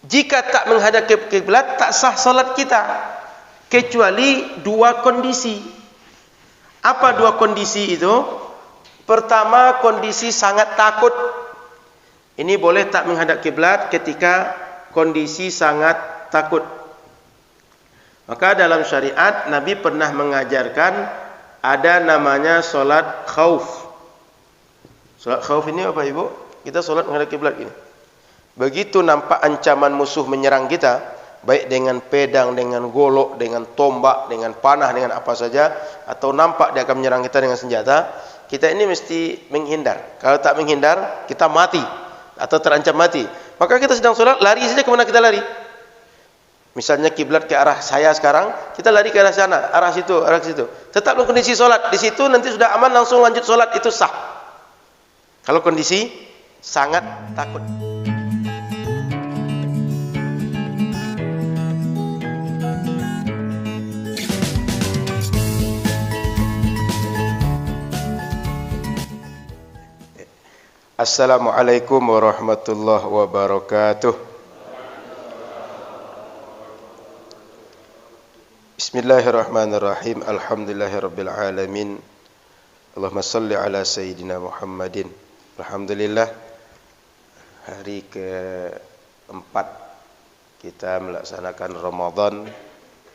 Jika tak menghadap ke kiblat, tak sah salat kita, kecuali dua kondisi. Apa dua kondisi itu? Pertama, kondisi sangat takut. Ini boleh tak menghadap kiblat ketika kondisi sangat takut. Maka dalam syariat Nabi pernah mengajarkan ada namanya solat khauf. Solat khauf ini apa ibu? Kita solat menghadap kiblat ini. Begitu nampak ancaman musuh menyerang kita, baik dengan pedang, dengan golok, dengan tombak, dengan panah, dengan apa saja, atau nampak dia akan menyerang kita dengan senjata, kita ini mesti menghindar. Kalau tak menghindar, kita mati atau terancam mati. Maka kita sedang solat, lari saja kemana kita lari. Misalnya kiblat ke arah saya sekarang, kita lari ke arah sana, arah situ, arah situ. Tetap dalam kondisi solat. Di situ nanti sudah aman, langsung lanjut solat, itu sah. Kalau kondisi sangat takut. Assalamualaikum warahmatullahi wabarakatuh. Bismillahirrahmanirrahim. Alhamdulillahirabbil alamin. Allahumma shalli ala sayyidina Muhammadin. Alhamdulillah, hari ke-4 kita melaksanakan Ramadan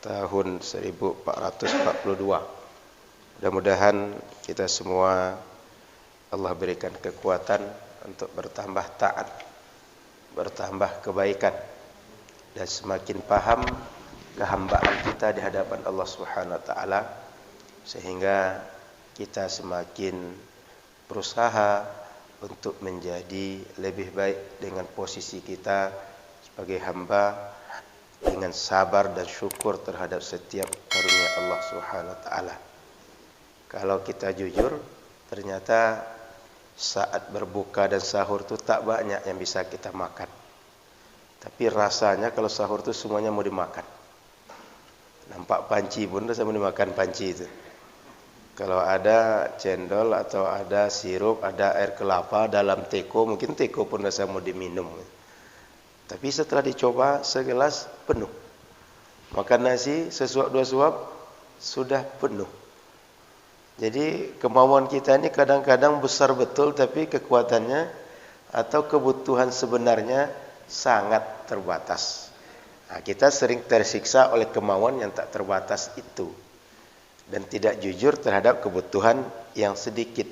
tahun 1442. Mudah-mudahan kita semua Allah berikan kekuatan untuk bertambah taat, bertambah kebaikan, dan semakin paham kehambaan kita di hadapan Allah Subhanahu wa taala, sehingga kita semakin berusaha untuk menjadi lebih baik dengan posisi kita sebagai hamba, dengan sabar dan syukur terhadap setiap karunia Allah Subhanahu wa taala. Kalau kita jujur, ternyata saat berbuka dan sahur itu tak banyak yang bisa kita makan. Tapi rasanya kalau sahur itu semuanya mau dimakan. Nampak panci pun rasa mau dimakan panci itu. Kalau ada cendol atau ada sirup, ada air kelapa dalam teko, mungkin teko pun rasa mau diminum. Tapi setelah dicoba segelas penuh. Makan nasi sesuap dua suap sudah penuh. Jadi kemauan kita ini kadang-kadang besar betul, tapi kekuatannya atau kebutuhan sebenarnya sangat terbatas. Nah, kita sering tersiksa oleh kemauan yang tak terbatas itu, dan tidak jujur terhadap kebutuhan yang sedikit.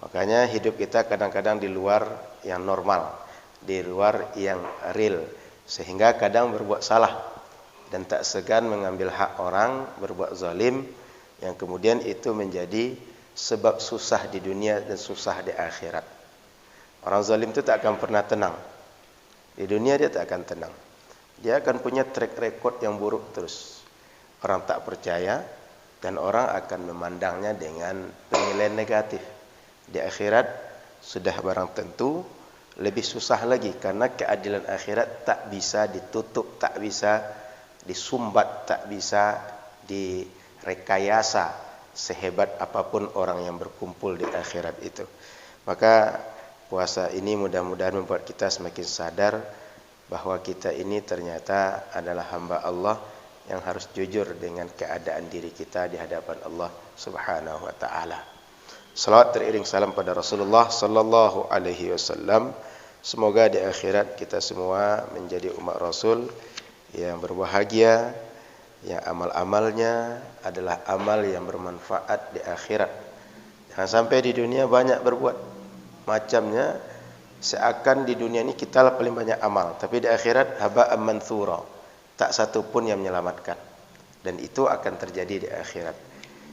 Makanya hidup kita kadang-kadang di luar yang normal, di luar yang real, sehingga kadang berbuat salah dan tak segan mengambil hak orang, berbuat zalim, yang kemudian itu menjadi sebab susah di dunia dan susah di akhirat. Orang zalim itu tak akan pernah tenang. Di dunia dia tak akan tenang. Dia akan punya track record yang buruk terus. Orang tak percaya dan orang akan memandangnya dengan penilaian negatif. Di akhirat sudah barang tentu lebih susah lagi, karena keadilan akhirat tak bisa ditutup, tak bisa disumbat, tak bisa direkayasa sehebat apapun orang yang berkumpul di akhirat itu. Maka puasa ini mudah-mudahan membuat kita semakin sadar bahwa kita ini ternyata adalah hamba Allah yang harus jujur dengan keadaan diri kita di hadapan Allah Subhanahu wa taala. Salawat teriring salam pada Rasulullah sallallahu alaihi wasallam. Semoga di akhirat kita semua menjadi umat Rasul yang berbahagia, yang amal-amalnya adalah amal yang bermanfaat di akhirat. Jangan sampai di dunia banyak berbuat macamnya, seakan di dunia ini kita lah paling banyak amal, tapi di akhirat haba'an manthura, tak satu pun yang menyelamatkan. Dan itu akan terjadi di akhirat.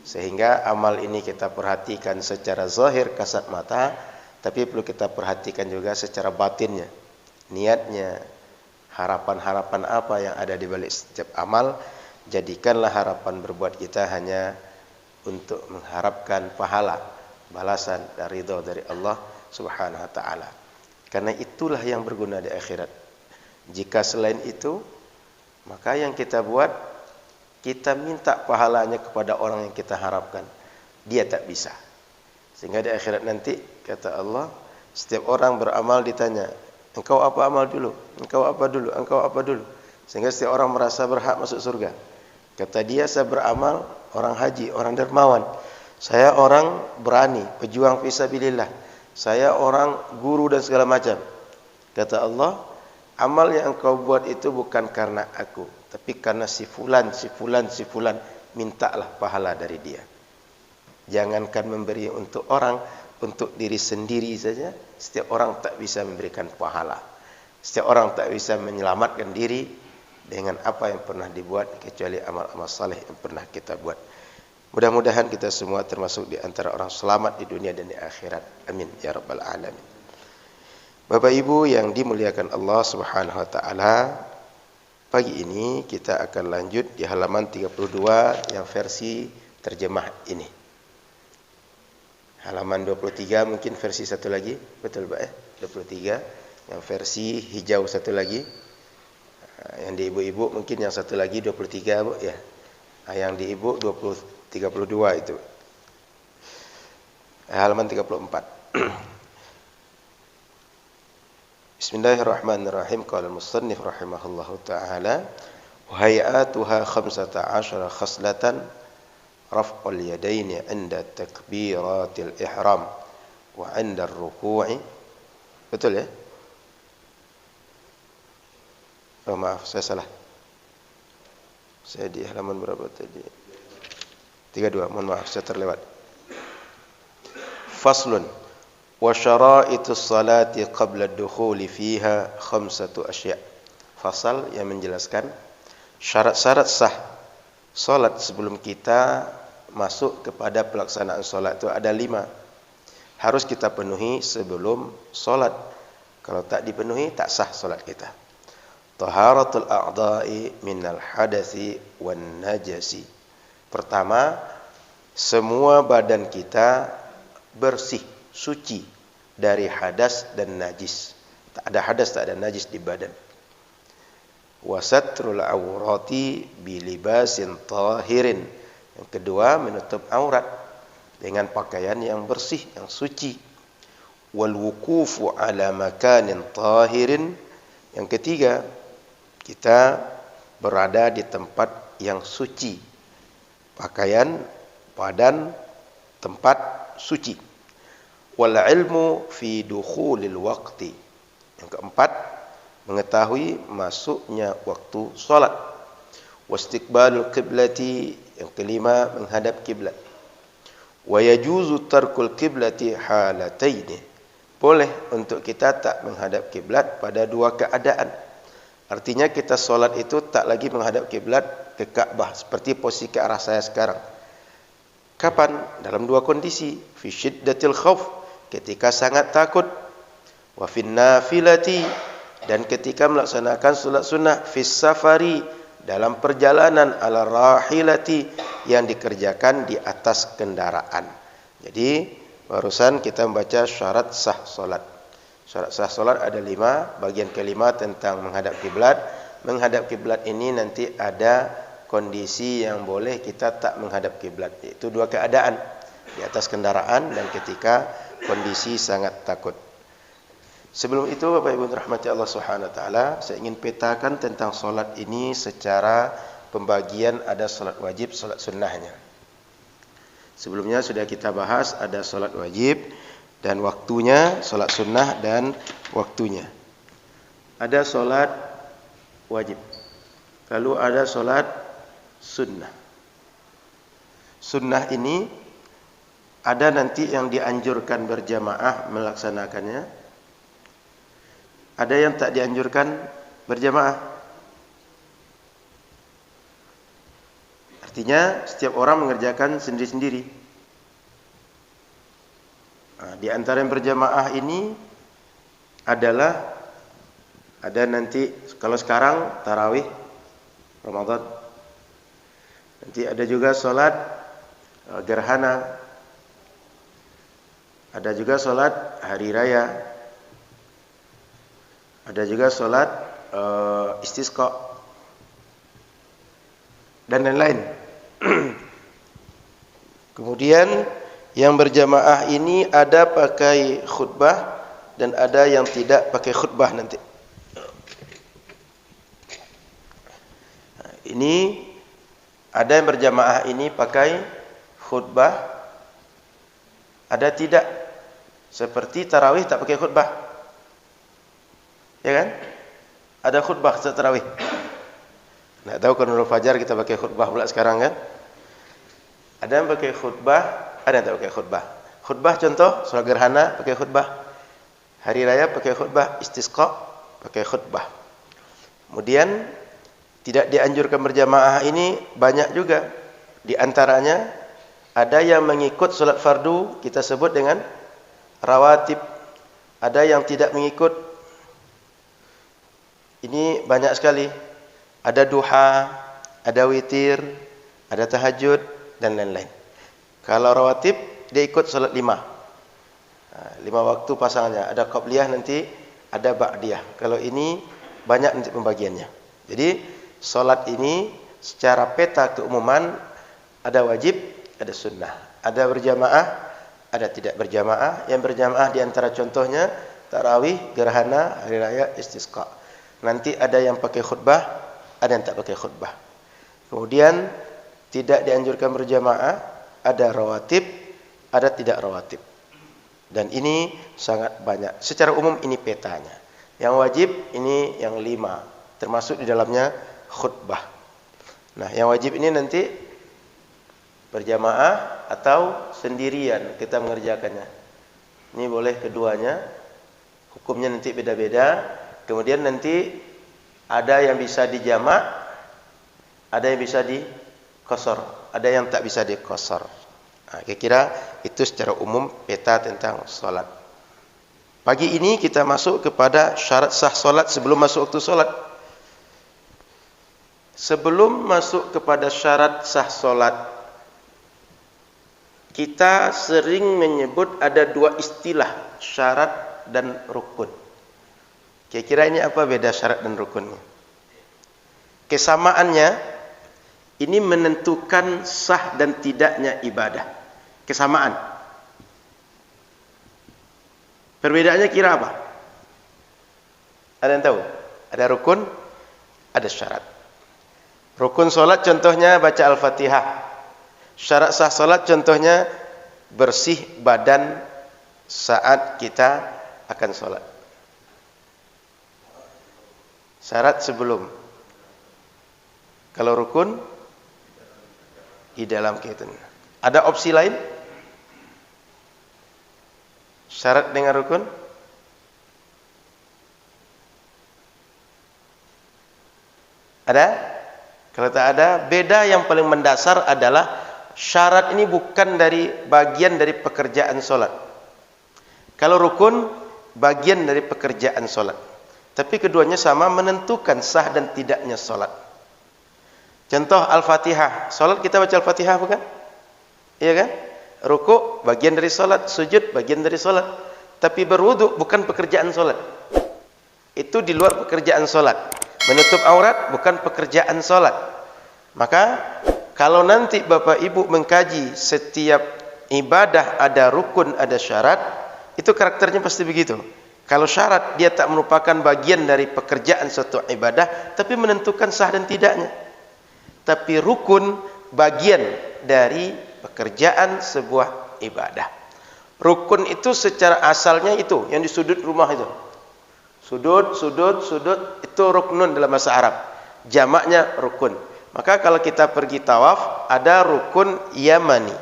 Sehingga amal ini kita perhatikan secara zahir kasat mata, tapi perlu kita perhatikan juga secara batinnya, niatnya, harapan-harapan apa yang ada di balik setiap amal. Jadikanlah harapan berbuat kita hanya untuk mengharapkan pahala, balasan dan ridha dari Allah Subhanahu wa taala. Karena itulah yang berguna di akhirat. Jika selain itu, maka yang kita buat, kita minta pahalanya kepada orang yang kita harapkan, dia tak bisa. Sehingga di akhirat nanti kata Allah, setiap orang beramal ditanya, Engkau apa amal dulu? Engkau apa dulu? Engkau apa dulu? Sehingga setiap orang merasa berhak masuk surga. Kata dia, saya beramal, orang haji, orang dermawan. Saya orang berani, pejuang fisabilillah. Saya orang guru dan segala macam. Kata Allah, amal yang engkau buat itu bukan karena aku, tapi karena si fulan, mintalah pahala dari dia. Jangankan memberi untuk orang, untuk diri sendiri saja, setiap orang tak bisa memberikan pahala. Setiap orang tak bisa menyelamatkan diri dengan apa yang pernah dibuat, kecuali amal-amal saleh yang pernah kita buat. Mudah-mudahan kita semua termasuk di antara orang selamat di dunia dan di akhirat. Amin ya rabbal alamin. Bapak Ibu yang dimuliakan Allah Subhanahu wa taala, pagi ini kita akan lanjut di halaman 32 yang versi terjemah ini. Halaman 23 mungkin versi satu lagi, betul Pak ya? 23 yang versi hijau satu lagi. Yang di ibu-ibu mungkin yang satu lagi 23 Bu ya. Yang di ibu 32 itu. Halaman 34. Bismillahirrahmanirrahim. Qala al-musannif rahimahullahu taala wa hay'atuha 15 khaslatan raf'ul yadaini 'inda takbiratil ihram wa 'inda ar-ruku'i. Betul ya? Oh maaf, saya salah. Saya di halaman berapa tadi? 32, mohon maaf saya terlewat. Faslun wa syara'itus salati qabla ad-dukhuli fiha 5 asya'. Fasal yang menjelaskan syarat-syarat sah salat sebelum kita masuk kepada pelaksanaan salat itu ada 5. Harus kita penuhi sebelum salat. Kalau tak dipenuhi tak sah salat kita. Taharatul a'dha'i minal hadathi wan najasi. Pertama, semua badan kita bersih, suci dari hadas dan najis. Tak ada hadas, tak ada najis di badan. Wasatrul awrati bilibasin tahirin. Yang kedua, menutup aurat dengan pakaian yang bersih, yang suci. Wal wuqufu ala makanin tahirin. Yang ketiga, kita berada di tempat yang suci. Pakaian, badan, tempat suci. Wal ilmu fi dukhulil waqti. Yang keempat, mengetahui masuknya waktu salat. Wastiqbalul qiblati. Yang kelima, menghadap kiblat. Wa yajuzu tarkul qiblati halataini. Boleh untuk kita tak menghadap kiblat pada 2 keadaan. Artinya kita solat itu tak lagi menghadap kiblat ke Ka'bah seperti posisi ke arah saya sekarang. Kapan? Dalam 2 kondisi. Fi syiddatil khauf, ketika sangat takut. Wa fin nafilati, dan ketika melaksanakan salat sunnah. Fis safari, dalam perjalanan. Ala rahilati, yang dikerjakan di atas kendaraan. Jadi barusan kita membaca syarat sah salat. Syarat sah salat ada 5. Bagian kelima tentang menghadap kiblat. Menghadap kiblat ini nanti ada kondisi yang boleh kita tak menghadap kiblat. Itu 2 keadaan. Di atas kendaraan dan ketika kondisi sangat takut. Sebelum itu Bapak Ibu rahmati Allah Subhanahu wa taala, saya ingin petakan tentang salat ini secara pembagian. Ada salat wajib, salat sunnahnya. Sebelumnya sudah kita bahas ada salat wajib dan waktunya, salat sunnah dan waktunya. Ada salat wajib. Lalu ada salat sunnah. Sunnah ini ada nanti yang dianjurkan berjamaah melaksanakannya. Ada yang tak dianjurkan berjamaah. Artinya setiap orang mengerjakan sendiri-sendiri. Di antara yang berjamaah ini adalah ada nanti kalau sekarang tarawih Ramadan. Nanti ada juga salat gerhana. Ada juga salat hari raya. Ada juga salat istisqa dan lain-lain. Kemudian yang berjamaah ini ada pakai khutbah, dan ada yang tidak pakai khutbah nanti. Ini ada yang berjamaah ini pakai khutbah, ada tidak. Seperti tarawih tak pakai khutbah, ya kan? Ada khutbah saat tarawih. Nak tahu kan Nurul Fajar kita pakai khutbah pula sekarang kan? Ada yang pakai khutbah, ada yang tak pakai khutbah. Khutbah contoh, solat gerhana pakai khutbah. Hari raya pakai khutbah, istisqa pakai khutbah. Kemudian tidak dianjurkan berjamaah ini banyak juga. Di antaranya ada yang mengikut solat fardu, kita sebut dengan rawatib. Ada yang tidak mengikut. Ini banyak sekali. Ada duha, ada witir, ada tahajud dan lain-lain. Kalau rawatib dia ikut solat 5 waktu pasangannya. Ada qabliyah nanti, ada ba'diyah. Kalau ini banyak nanti pembagiannya. Jadi solat ini secara peta keumuman ada wajib, ada sunnah. Ada berjamaah, ada tidak berjamaah. Yang berjamaah di antara contohnya tarawih, gerhana, hari raya, istisqa. Nanti ada yang pakai khutbah, ada yang tak pakai khutbah. Kemudian tidak dianjurkan berjamaah, ada rawatib, ada tidak rawatib. Dan ini sangat banyak. Secara umum ini petanya. Yang wajib ini yang 5, termasuk di dalamnya khutbah. Nah, yang wajib ini nanti berjamaah atau sendirian kita mengerjakannya. Ini boleh keduanya. Hukumnya nanti beda-beda. Kemudian nanti ada yang bisa dijamak, ada yang bisa diqasar, ada yang tak bisa diqasar. Kira-kira itu secara umum peta tentang solat. Pagi ini kita masuk kepada syarat sah solat sebelum masuk waktu solat. Sebelum masuk kepada syarat sah solat, kita sering menyebut ada 2 istilah, syarat dan rukun. Kira-kira ini apa beda syarat dan rukunnya? Kesamaannya ini menentukan sah dan tidaknya ibadah. Kesamaan. Perbedaannya kira apa? Ada yang tahu? Ada rukun, ada syarat. Rukun solat contohnya baca Al-Fatihah. Syarat sah solat contohnya bersih badan saat kita akan solat. Syarat sebelum. Kalau rukun di dalam kaitan. Ada opsi lain? Syarat dengan rukun? Ada? Kalau tak ada, beda yang paling mendasar adalah syarat ini bukan dari bagian dari pekerjaan solat. Kalau rukun bagian dari pekerjaan solat. Tapi keduanya sama menentukan sah dan tidaknya solat. Contoh Al-Fatihah. Solat kita baca Al-Fatihah bukan? Iya kan? Rukuk bagian dari solat, sujud bagian dari solat. Tapi berwudu bukan pekerjaan solat. Itu di luar pekerjaan solat. Menutup aurat bukan pekerjaan solat. Maka kalau nanti Bapak Ibu mengkaji setiap ibadah ada rukun, ada syarat, itu karakternya pasti begitu. Kalau syarat dia tak merupakan bagian dari pekerjaan suatu ibadah, tapi menentukan sah dan tidaknya. Tapi rukun bagian dari pekerjaan sebuah ibadah. Rukun itu secara asalnya itu yang di sudut rumah itu. Sudut itu ruknun dalam bahasa Arab. Jamaknya rukun. Maka kalau kita pergi tawaf ada rukun Yamani,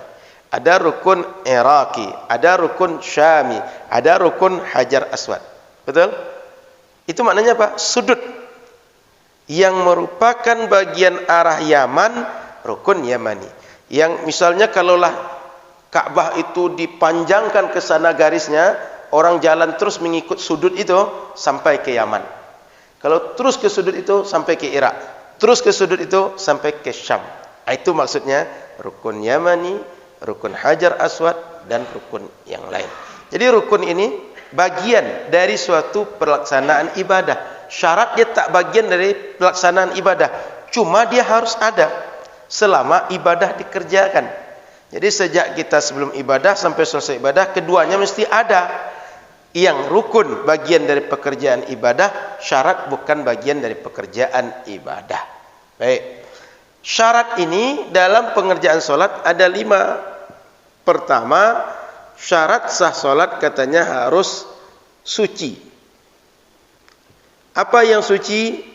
ada rukun Iraqi, ada rukun Syami, ada rukun Hajar Aswad. Betul? Itu maknanya apa? Sudut yang merupakan bagian arah Yaman, rukun Yamani. Yang misalnya kalaulah Ka'bah itu dipanjangkan ke sana garisnya, orang jalan terus mengikut sudut itu sampai ke Yaman. Kalau terus ke sudut itu sampai ke Irak, terus ke sudut itu sampai ke Syam. Itu maksudnya rukun Yamani, rukun Hajar Aswad dan rukun yang lain. Jadi rukun ini bagian dari suatu pelaksanaan ibadah. Syarat dia tak bagian dari pelaksanaan ibadah, cuma dia harus ada selama ibadah dikerjakan. Jadi sejak kita sebelum ibadah sampai selesai ibadah, keduanya mesti ada. yang rukun bagian dari pekerjaan ibadah, syarat bukan bagian dari pekerjaan ibadah. Baik. Syarat ini dalam pengerjaan solat ada 5. Pertama, syarat sah solat katanya harus suci. Apa yang suci?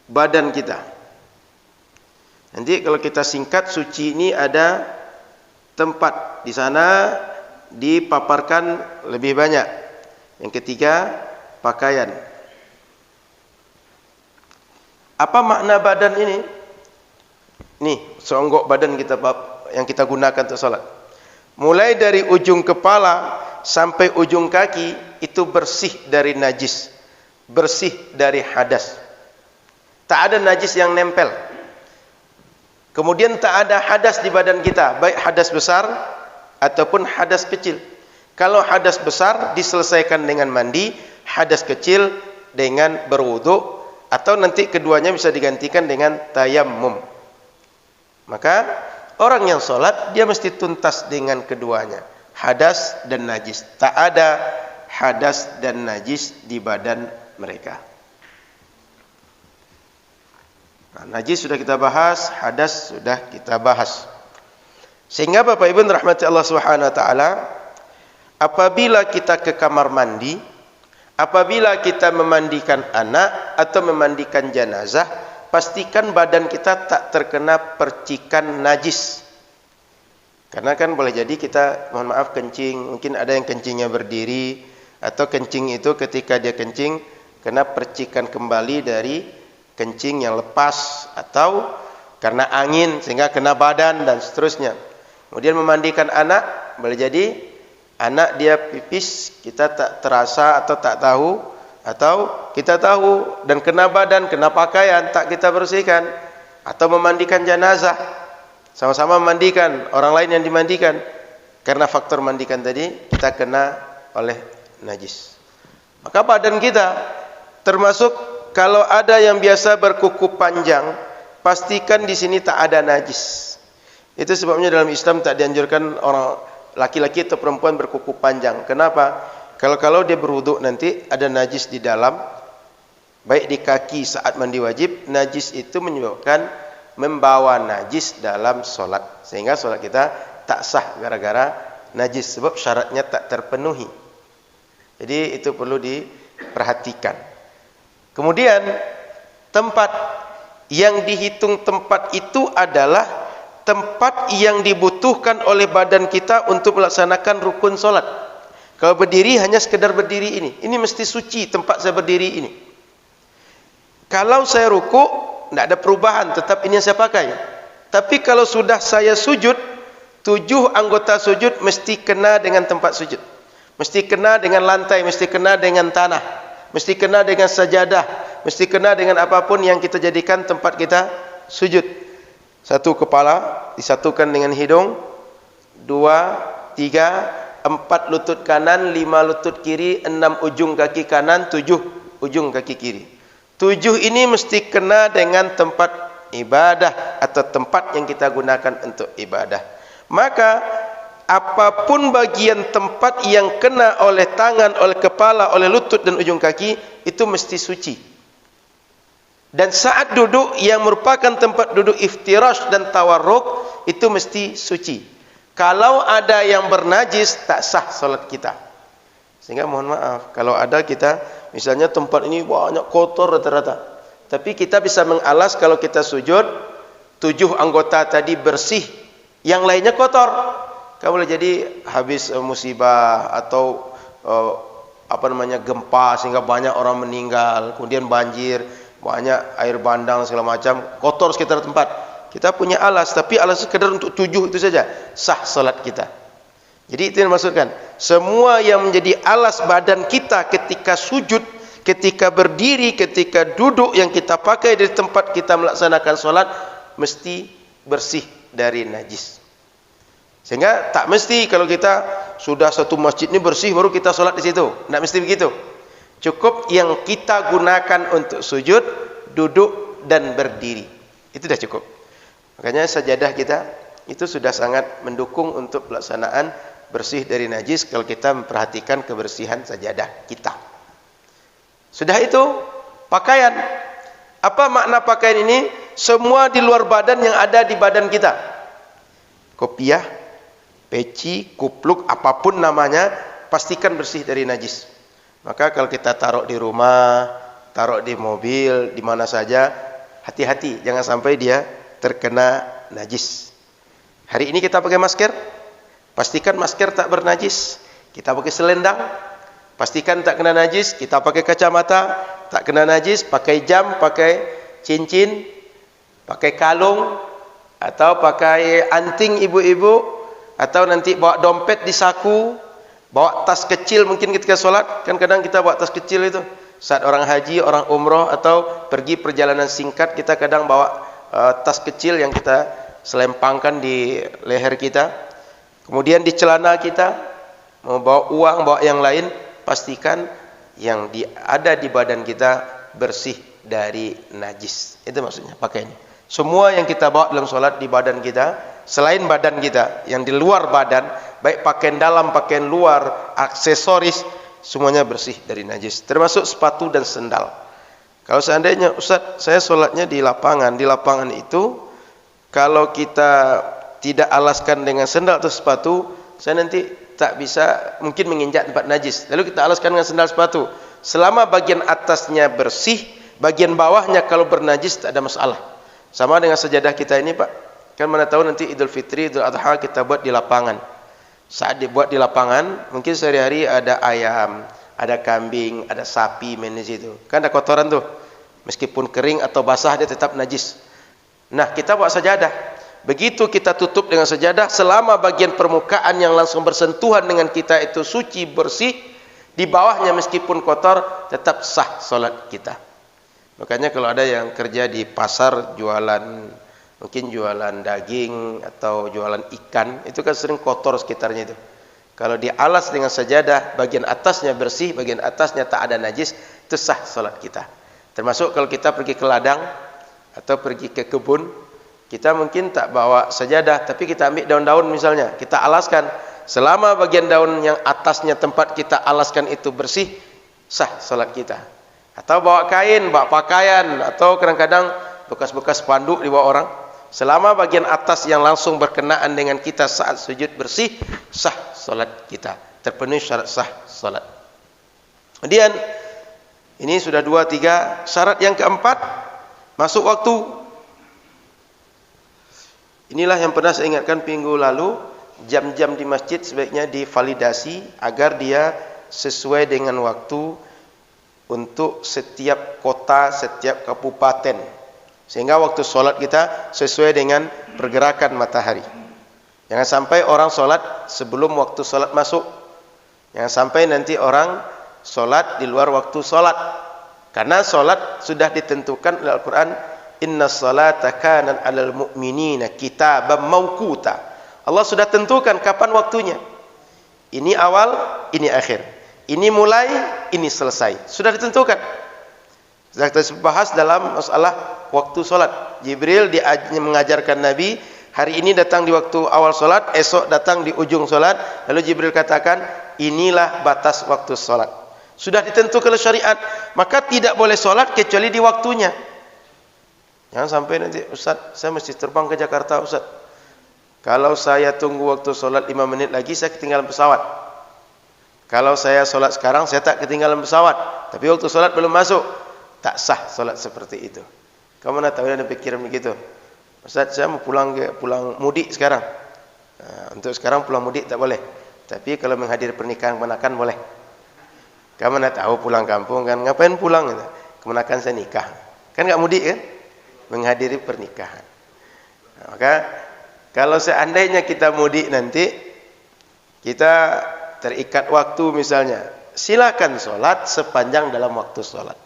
Badan kita. Nanti kalau kita singkat, suci ini ada tempat. Di sana dipaparkan lebih banyak. Yang ketiga, pakaian. Apa makna badan ini? Nih, seonggok badan kita yang kita gunakan untuk salat. Mulai dari ujung kepala sampai ujung kaki itu bersih dari najis, bersih dari hadas. Tak ada najis yang nempel. Kemudian tak ada hadas di badan kita, baik hadas besar ataupun hadas kecil. Kalau hadas besar diselesaikan dengan mandi, hadas kecil dengan berwudu, atau nanti keduanya bisa digantikan dengan tayammum. Maka orang yang sholat dia mesti tuntas dengan keduanya, hadas dan najis. Tak ada hadas dan najis di badan mereka. Nah, najis sudah kita bahas, hadas sudah kita bahas. Sehingga Bapak Ibu rahmati Allah Subhanahu wa taala, apabila kita ke kamar mandi, apabila kita memandikan anak atau memandikan jenazah, pastikan badan kita tak terkena percikan najis. Karena kan boleh jadi kita, mohon maaf, kencing, mungkin ada yang kencingnya berdiri, atau kencing itu ketika dia kencing kena percikan kembali dari kencing yang lepas, atau karena angin sehingga kena badan dan seterusnya. Kemudian memandikan anak, boleh jadi anak dia pipis, kita tak terasa atau tak tahu, atau kita tahu dan kena badan, kena pakaian, tak kita bersihkan. Atau memandikan jenazah, sama-sama memandikan orang lain yang dimandikan, karena faktor mandikan tadi kita kena oleh najis. Maka badan kita, termasuk kalau ada yang biasa berkuku panjang, pastikan di sini tak ada najis. Itu sebabnya dalam Islam tak dianjurkan orang laki-laki atau perempuan berkuku panjang. Kenapa? Kalau dia berwudu nanti ada najis di dalam, baik di kaki saat mandi wajib, najis itu menyebabkan membawa najis dalam solat, sehingga solat kita tak sah gara-gara najis, sebab syaratnya tak terpenuhi. Jadi itu perlu diperhatikan. Kemudian tempat yang dihitung tempat itu adalah tempat yang dibutuhkan oleh badan kita untuk melaksanakan rukun solat. Kalau berdiri hanya sekedar berdiri ini mesti suci tempat saya berdiri ini. Kalau saya ruku, tidak ada perubahan, tetap ini yang saya pakai. Tapi kalau sudah saya sujud, 7 anggota sujud mesti kena dengan tempat sujud. Mesti kena dengan lantai, mesti kena dengan tanah, mesti kena dengan sajadah, mesti kena dengan apapun yang kita jadikan tempat kita sujud. 1 kepala disatukan dengan hidung, 2, 3, 4 lutut kanan, 5 lutut kiri, 6 ujung kaki kanan, 7 ujung kaki kiri. 7 ini mesti kena dengan tempat ibadah atau tempat yang kita gunakan untuk ibadah. Maka apapun bagian tempat yang kena oleh tangan, oleh kepala, oleh lutut dan ujung kaki, itu mesti suci. Dan saat duduk yang merupakan tempat duduk iftirash dan tawarruk, itu mesti suci. Kalau ada yang bernajis, tak sah salat kita. Sehingga mohon maaf, kalau ada kita, misalnya tempat ini banyak kotor rata-rata, tapi kita bisa mengalas kalau kita sujud, 7 anggota tadi bersih, yang lainnya kotor. Kalau boleh jadi habis musibah atau gempa sehingga banyak orang meninggal, kemudian banjir, banyak air bandang segala macam, kotor sekitar tempat. Kita punya alas, tapi alas sekedar untuk 7 itu saja, sah salat kita. Jadi itu yang dimaksudkan. Semua yang menjadi alas badan kita ketika sujud, ketika berdiri, ketika duduk yang kita pakai di tempat kita melaksanakan salat mesti bersih dari najis. Sehingga tak mesti kalau kita sudah satu masjid ini bersih baru kita salat di situ. Tak mesti begitu. Cukup yang kita gunakan untuk sujud, duduk dan berdiri. Itu dah cukup. Makanya sajadah kita itu sudah sangat mendukung untuk pelaksanaan bersih dari najis kalau kita memperhatikan kebersihan sajadah kita. Sudah itu, pakaian. Apa makna pakaian ini? Semua di luar badan yang ada di badan kita. Kopiah, peci, kupluk, apapun namanya, pastikan bersih dari najis. Maka kalau kita taruh di rumah, taruh di mobil, di mana saja, hati-hati, jangan sampai dia terkena najis. Hari ini kita pakai masker, pastikan masker tak bernajis. Kita pakai selendang, pastikan tak kena najis. Kita pakai kacamata, tak kena najis. Pakai jam, pakai cincin, pakai kalung, atau pakai anting ibu-ibu, atau nanti bawa dompet di saku, bawa tas kecil mungkin ketika sholat. Kan kadang kita bawa tas kecil itu saat orang haji, orang umroh, atau pergi perjalanan singkat, kita kadang bawa tas kecil yang kita selempangkan di leher kita. Kemudian di celana kita, mau bawa uang, bawa yang lain, pastikan yang ada di badan kita bersih dari najis. Itu maksudnya pakaian. Semua yang kita bawa dalam sholat di badan kita, selain badan kita, yang di luar badan, baik pakaian dalam, pakaian luar, aksesoris, semuanya bersih dari najis, termasuk sepatu dan sendal. Kalau seandainya Ustaz, saya sholatnya di lapangan itu, kalau kita tidak alaskan dengan sendal atau sepatu, saya nanti tak bisa mungkin menginjak tempat najis. Lalu kita alaskan dengan sendal sepatu. Selama bagian atasnya bersih, bagian bawahnya kalau bernajis tak ada masalah. Sama dengan sajadah kita ini, Pak. Kan mana tahu nanti Idul Fitri, Idul Adha kita buat di lapangan. Saat dibuat di lapangan, mungkin sehari-hari ada ayam, ada kambing, ada sapi main di situ. Kan ada kotoran tuh. Meskipun kering atau basah dia tetap najis. Nah, kita buat sajadah. Begitu kita tutup dengan sajadah, selama bagian permukaan yang langsung bersentuhan dengan kita itu suci, bersih, di bawahnya meskipun kotor, tetap sah salat kita. Makanya kalau ada yang kerja di pasar jualan, mungkin jualan daging atau jualan ikan, itu kan sering kotor sekitarnya itu. Kalau dialas dengan sajadah, bagian atasnya bersih, bagian atasnya tak ada najis, itu sah salat kita. Termasuk kalau kita pergi ke ladang atau pergi ke kebun, kita mungkin tak bawa sajadah, tapi kita ambil daun-daun misalnya, kita alaskan. Selama bagian daun yang atasnya tempat kita alaskan itu bersih, sah salat kita. Atau bawa kain, bawa pakaian, atau kadang-kadang bekas-bekas spanduk dibawa orang. Selama bagian atas yang langsung berkenaan dengan kita saat sujud bersih, sah salat kita. Terpenuhi syarat sah salat. Kemudian, ini sudah 2, 3. Syarat yang keempat, masuk waktu. Inilah yang pernah saya ingatkan minggu lalu, jam-jam di masjid sebaiknya divalidasi agar dia sesuai dengan waktu untuk setiap kota, setiap kabupaten. Sehingga waktu sholat kita sesuai dengan pergerakan matahari. Jangan sampai orang sholat sebelum waktu sholat masuk. Jangan sampai nanti orang sholat di luar waktu sholat. Karena sholat sudah ditentukan oleh Al-Quran, Inna salata kanan alal mu'minina kitaban mawquta. Allah sudah tentukan kapan waktunya. Ini awal, ini akhir. Ini mulai, ini selesai. Sudah ditentukan. Sudah kita bahas dalam masalah waktu solat. Jibril mengajarkan Nabi, hari ini datang di waktu awal solat, esok datang di ujung solat. Lalu Jibril katakan, inilah batas waktu solat. Sudah ditentukan oleh syariat. Maka tidak boleh solat kecuali di waktunya. Jangan sampai nanti, Ustaz, saya mesti terbang ke Jakarta, Ustaz. Kalau saya tunggu waktu solat 5 menit lagi, saya ketinggalan pesawat. Kalau saya solat sekarang, saya tak ketinggalan pesawat. Tapi waktu solat belum masuk. Tak sah solat seperti itu. Kamu mana tahu ada pikiran begitu? Ustaz, saya mau pulang mudik sekarang. Nah, untuk sekarang pulang mudik tak boleh. Tapi kalau menghadiri pernikahan kemenakan boleh. Kamu mana tahu pulang kampung kan? Ngapain pulang? Kemenakan saya nikah. Kan enggak mudik kan? Menghadiri pernikahan. Nah, maka kalau seandainya kita mudik nanti, kita terikat waktu misalnya, silakan sholat sepanjang dalam waktu sholat.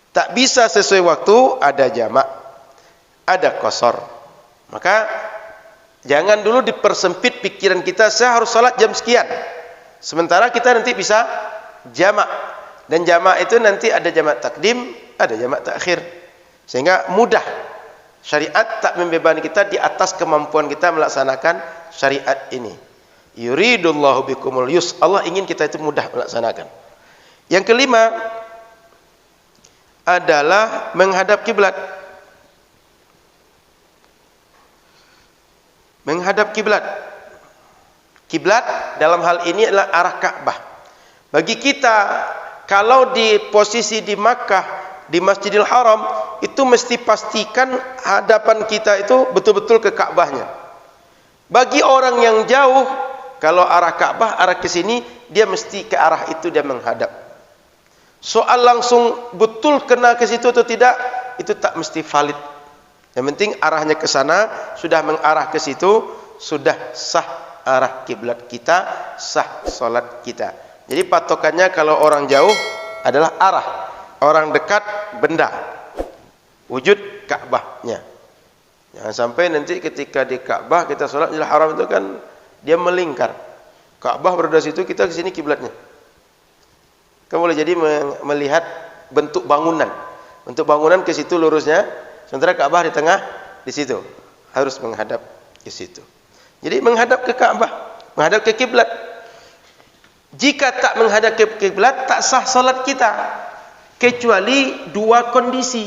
Tak bisa sesuai waktu, ada jamak, ada qasar. Maka jangan dulu dipersempit pikiran kita, saya harus sholat jam sekian. Sementara kita nanti bisa jamak. Dan jamak itu nanti ada jamak takdim, ada jamak takhir. Sehingga mudah. Syariat tak membebani kita di atas kemampuan kita melaksanakan syariat ini. Yuridullahu bikumul yus. Allah ingin kita itu mudah melaksanakan. Yang kelima adalah menghadap kiblat. Menghadap kiblat. Kiblat dalam hal ini adalah arah Ka'bah. Bagi kita, kalau di posisi di Makkah, di Masjidil Haram, itu mesti pastikan hadapan kita itu betul-betul ke Ka'bahnya. Bagi orang yang jauh, kalau arah Ka'bah, arah ke sini, dia mesti ke arah itu dia menghadap. Soal langsung betul kena ke situ atau tidak, itu tak mesti valid. Yang penting arahnya ke sana, sudah mengarah ke situ, sudah sah arah kiblat kita, sah solat kita. Jadi patokannya kalau orang jauh adalah arah, orang dekat benda, wujud Ka'bahnya. Jangan sampai nanti ketika di Ka'bah kita solat di Haram itu kan dia melingkar. Ka'bah berada situ, kita ke sini kiblatnya. Kamu boleh jadi melihat bentuk bangunan. Bentuk bangunan ke situ lurusnya, sementara Ka'bah di tengah di situ. Harus menghadap ke situ. Jadi menghadap ke Ka'bah, menghadap ke kiblat. Jika tak menghadap ke kiblat, tak sah salat kita. Kecuali dua kondisi.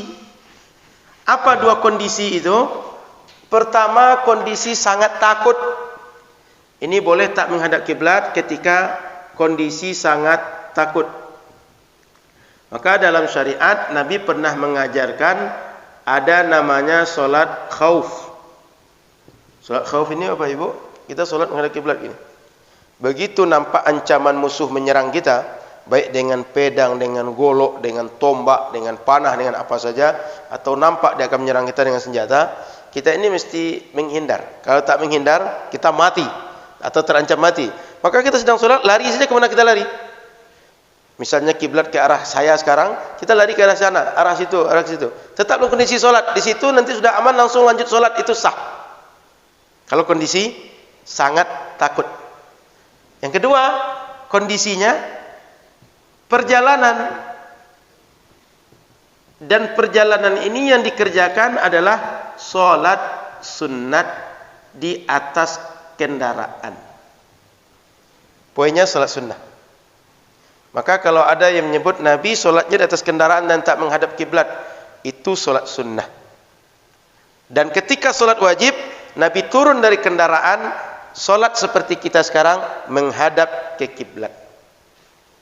Apa dua kondisi itu? Pertama, kondisi sangat takut. Ini boleh tak menghadap kiblat ketika kondisi sangat takut. Maka dalam syariat Nabi pernah mengajarkan ada namanya solat khauf. Solat khauf ini apa ibu? Kita solat menghadap kiblat ini. Begitu nampak ancaman musuh menyerang kita, baik dengan pedang, dengan golok, dengan tombak, dengan panah, dengan apa saja, atau nampak dia akan menyerang kita dengan senjata, kita ini mesti menghindar. Kalau tak menghindar, kita mati atau terancam mati. Maka kita sedang solat, lari saja kemana kita lari. Misalnya kiblat ke arah saya sekarang, kita lari ke arah sana, arah situ, arah situ. Tetap dalam kondisi solat. Di situ nanti sudah aman, langsung lanjut solat, itu sah. Kalau kondisi sangat takut. Yang kedua, kondisinya perjalanan. Dan perjalanan ini yang dikerjakan adalah solat sunat di atas kendaraan. Poinnya solat sunnah. Maka kalau ada yang menyebut Nabi solatnya di atas kendaraan dan tak menghadap kiblat, itu solat sunnah. Dan ketika solat wajib, Nabi turun dari kendaraan, solat seperti kita sekarang menghadap ke kiblat.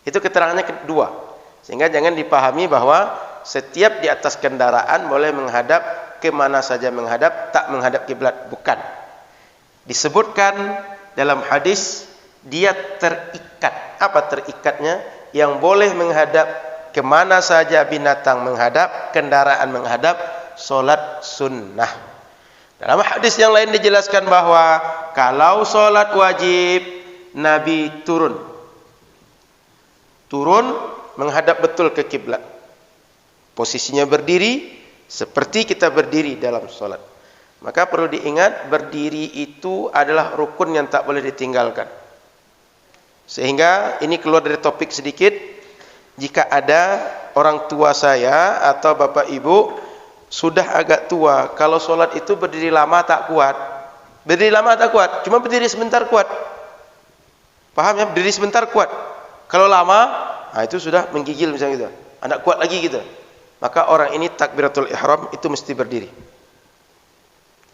Itu keterangannya kedua. Sehingga jangan dipahami bahwa setiap di atas kendaraan boleh menghadap ke mana saja menghadap, tak menghadap kiblat, bukan. Disebutkan dalam hadis dia terikat. Apa terikatnya? Yang boleh menghadap kemana saja binatang menghadap, kendaraan menghadap, solat sunnah. Dalam hadis yang lain dijelaskan bahwa kalau solat wajib, Nabi turun menghadap betul ke kiblat. Posisinya berdiri seperti kita berdiri dalam solat. Maka perlu diingat, berdiri itu adalah rukun yang tak boleh ditinggalkan. Sehingga ini keluar dari topik sedikit. Jika ada orang tua saya atau bapak ibu sudah agak tua, kalau solat itu berdiri lama tak kuat. Berdiri lama tak kuat, cuma berdiri sebentar kuat. Paham ya? Berdiri sebentar kuat. Kalau lama, nah itu sudah menggigil misalnya gitu. Anak kuat lagi gitu. Maka orang ini takbiratul ihram itu mesti berdiri.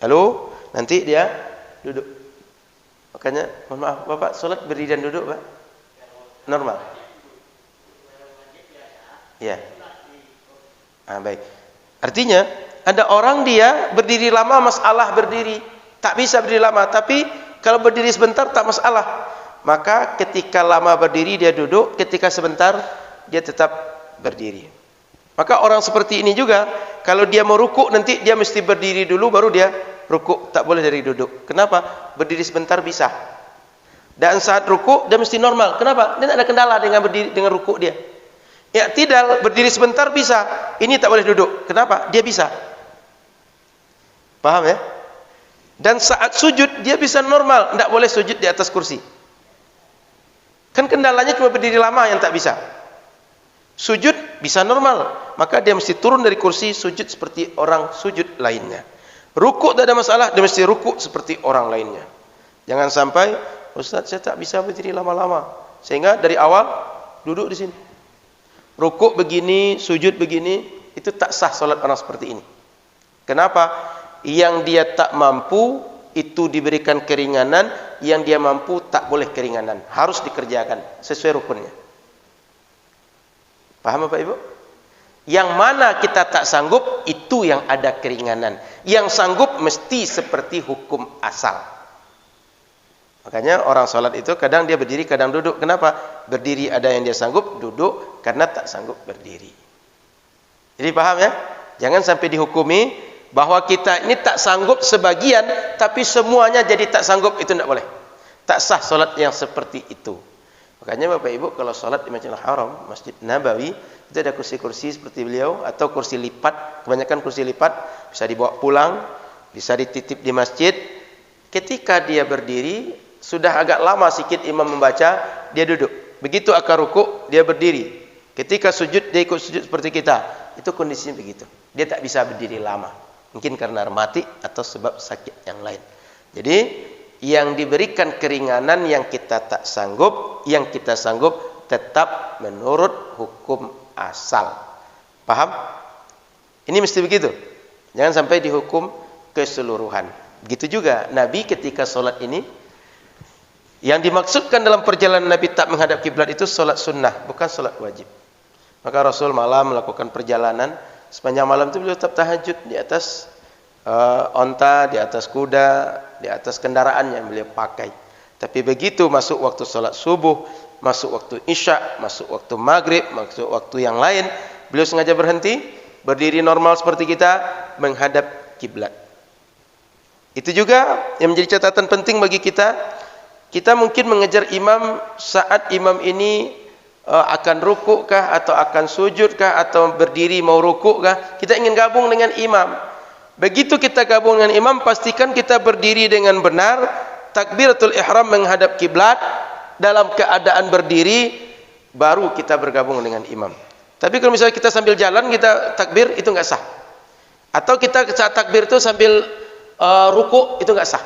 Lalu nanti dia duduk. Makanya, mohon maaf, Bapak solat berdiri dan duduk, Pak? Normal. Ya. Baik. Artinya, ada orang dia berdiri lama masalah berdiri. Tak bisa berdiri lama, tapi kalau berdiri sebentar tak masalah. Maka ketika lama berdiri dia duduk, ketika sebentar dia tetap berdiri. Maka orang seperti ini juga, kalau dia mau rukuk nanti dia mesti berdiri dulu baru dia rukuk, tak boleh dari duduk. Kenapa? Berdiri sebentar bisa. Dan saat rukuk dia mesti normal. Kenapa? Dia tak ada kendala dengan berdiri, dengan rukuk dia. Ya tidak, berdiri sebentar bisa. Ini tak boleh duduk. Kenapa? Dia bisa. Paham ya? Dan saat sujud dia bisa normal, tidak boleh sujud di atas kursi. Kan kendalanya cuma berdiri lama yang tak bisa. Sujud bisa normal, maka dia mesti turun dari kursi, sujud seperti orang sujud lainnya. Rukuk tak ada masalah, dia mesti rukuk seperti orang lainnya. Jangan sampai Ustaz saya tak bisa berdiri lama-lama. Sehingga dari awal duduk di sini. Rukuk begini, sujud begini, itu tak sah solat orang seperti ini. Kenapa? Yang dia tak mampu itu diberikan keringanan, yang dia mampu tak boleh keringanan. Harus dikerjakan sesuai rukunnya. Paham Bapak Ibu? Yang mana kita tak sanggup, itu yang ada keringanan. Yang sanggup mesti seperti hukum asal. Makanya orang sholat itu kadang dia berdiri, kadang duduk. Kenapa? Berdiri ada yang dia sanggup, duduk karena tak sanggup berdiri. Jadi paham ya? Jangan sampai dihukumi bahwa kita ini tak sanggup sebagian, tapi semuanya jadi tak sanggup, itu tidak boleh. Tak sah sholat yang seperti itu. Makanya Bapak Ibu kalau sholat di Masjidil Haram, Masjid Nabawi, itu ada kursi-kursi seperti beliau, atau kursi lipat, kebanyakan kursi lipat, bisa dibawa pulang, bisa dititip di masjid. Ketika dia berdiri, sudah agak lama sikit imam membaca, dia duduk. Begitu akan rukuk, dia berdiri. Ketika sujud, dia ikut sujud seperti kita. Itu kondisinya begitu. Dia tak bisa berdiri lama. Mungkin karena rematik atau sebab sakit yang lain. Jadi, yang diberikan keringanan yang kita tak sanggup, yang kita sanggup tetap menurut hukum asal. Paham? Ini mesti begitu. Jangan sampai dihukum keseluruhan. Begitu juga Nabi ketika sholat ini, yang dimaksudkan dalam perjalanan Nabi tak menghadap kiblat itu sholat sunnah, bukan sholat wajib. Maka Rasul malam melakukan perjalanan, sepanjang malam itu beliau tetap tahajud di atas onta, di atas kuda, di atas kendaraan yang beliau pakai. Tapi begitu masuk waktu sholat subuh, masuk waktu isya, masuk waktu maghrib, masuk waktu yang lain, beliau sengaja berhenti, berdiri normal seperti kita, menghadap kiblat. Itu juga yang menjadi catatan penting bagi kita. Kita mungkin mengejar imam saat imam ini akan rukuk kah, atau akan sujud kah, atau berdiri mau rukuk kah. Kita ingin gabung dengan imam. Begitu kita gabung dengan imam, pastikan kita berdiri dengan benar, takbiratul ihram menghadap kiblat, dalam keadaan berdiri, baru kita bergabung dengan imam. Tapi kalau misalnya kita sambil jalan, kita takbir, itu enggak sah. Atau kita saat takbir itu sambil rukuk, itu enggak sah.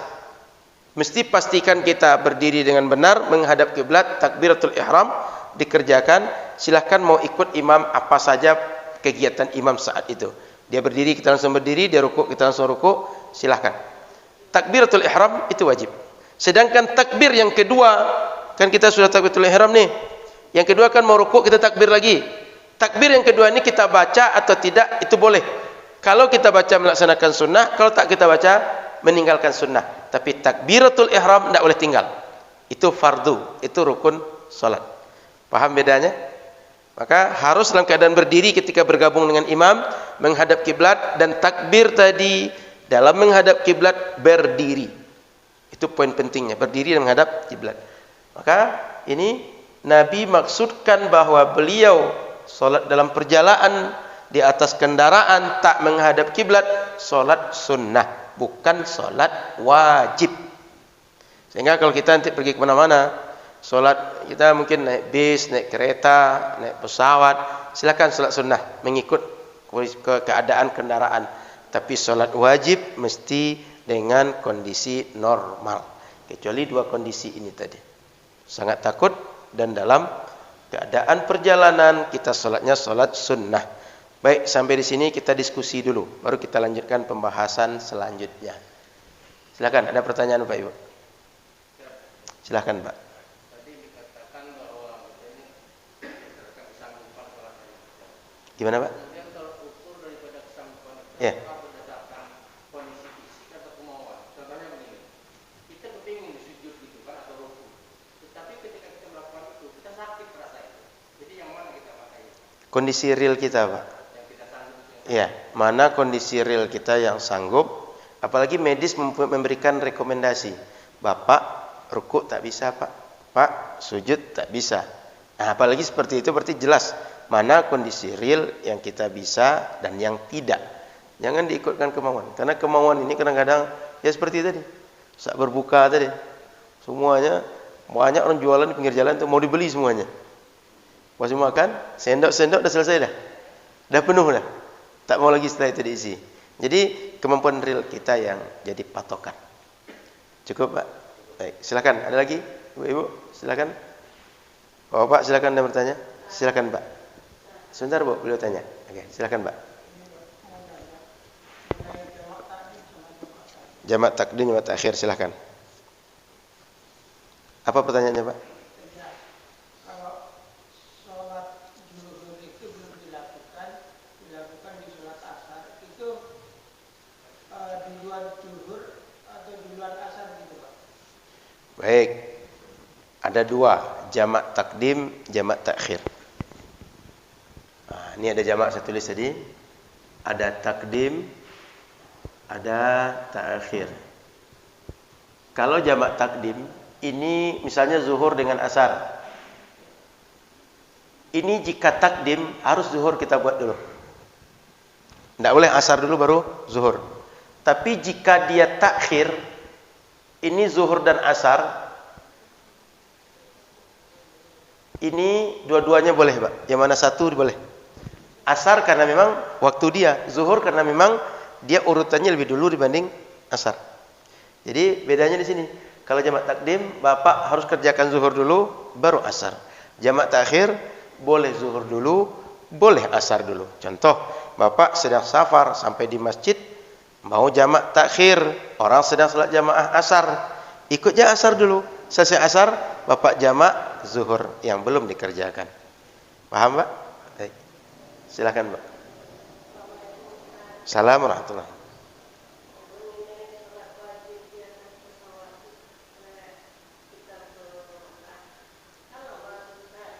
Mesti pastikan kita berdiri dengan benar, menghadap kiblat, takbiratul ihram dikerjakan. Silahkan mau ikut imam apa saja kegiatan imam saat itu. Dia berdiri, kita langsung berdiri, dia rukuk, kita langsung rukuk, silahkan. Takbiratul ihram itu wajib. Sedangkan takbir yang kedua, kan kita sudah takbiratul ihram nih. Yang kedua kan mau rukuk, kita takbir lagi. Takbir yang kedua ini kita baca atau tidak, itu boleh. Kalau kita baca melaksanakan sunnah, kalau tak kita baca meninggalkan sunnah. Tapi takbiratul ihram tidak boleh tinggal. Itu fardu, itu rukun salat. Paham bedanya? Maka harus dalam keadaan berdiri ketika bergabung dengan imam, menghadap kiblat, dan takbir tadi dalam menghadap kiblat berdiri. Itu poin pentingnya, berdiri dan menghadap kiblat. Maka ini Nabi maksudkan bahwa beliau salat dalam perjalanan di atas kendaraan tak menghadap kiblat, salat sunnah, bukan salat wajib. Sehingga kalau kita nanti pergi ke mana-mana, salat kita mungkin naik bis, naik kereta, naik pesawat, silakan salat sunnah mengikut keadaan kendaraan. Tapi salat wajib mesti dengan kondisi normal. Kecuali dua kondisi ini tadi. Sangat takut dan dalam keadaan perjalanan kita salatnya salat sunnah. Baik, sampai di sini kita diskusi dulu, baru kita lanjutkan pembahasan selanjutnya. Silakan, ada pertanyaan Pak Ibu? Silakan Pak. Tadi dikatakan bahwa kesanggupan sholat. Gimana Pak? Kemudian kalau ukur daripada kesanggupan Ya. berdasarkan kondisi fisik atau kemauan. Contohnya begini, kita kepingin sujud gitu kan atau rukuk. Tetapi ketika kita melakukan itu, kita sakit rasanya. Jadi yang mana kita pakai? Kondisi real kita Pak. Ya, mana kondisi real kita yang sanggup. Apalagi medis memberikan rekomendasi. Bapak rukuk tak bisa Pak. Pak sujud tak bisa. Nah, apalagi seperti itu berarti jelas mana kondisi real yang kita bisa dan yang tidak. Jangan diikutkan kemauan. Karena kemauan ini kadang-kadang ya seperti tadi. Saat berbuka tadi. Semuanya banyak orang jualan di pinggir jalan itu mau dibeli semuanya. Pas makan, sendok-sendok dah selesai dah. Dah penuh dah. Tak mau lagi setelah itu diisi. Jadi kemampuan real kita yang jadi patokan. Cukup Pak? Baik, silakan. Ada lagi? Ibu, silakan. Bapak silakan Anda bertanya. Silakan, Pak. Sebentar, Bu, beliau tanya. Oke, silakan, Pak. Jamak takdim, jamak takhir, silakan. Apa pertanyaannya, Pak? Kalau sholat zuhur itu belum dilakukan di sholat asar, itu duluan zuhur atau duluan asar gitu, Pak? Baik. Ada dua, jamak takdim, jamak takhir. Nah, ini ada jamak saya tulis tadi. Ada takdim, ada takhir. Kalau jamak takdim, ini misalnya zuhur dengan asar. Ini jika takdim harus zuhur kita buat dulu. Tidak boleh asar dulu baru zuhur. Tapi jika dia takhir, ini zuhur dan asar, ini dua-duanya boleh, Pak. Yang mana satu boleh. Asar karena memang waktu dia, zuhur karena memang dia urutannya lebih dulu dibanding asar. Jadi bedanya di sini. Kalau jamak takdim, Bapak harus kerjakan zuhur dulu, baru asar. Jamak takhir, boleh zuhur dulu, boleh asar dulu. Contoh, Bapak sedang safar sampai di masjid, mau jamak takhir, orang sedang salat jamaah asar, ikutnya asar dulu. Selesai asar, Bapak jamak zuhur yang belum dikerjakan. Paham, Pak? Baik. Silakan, Pak. Assalamualaikum warahmatullahi wabarakatuh.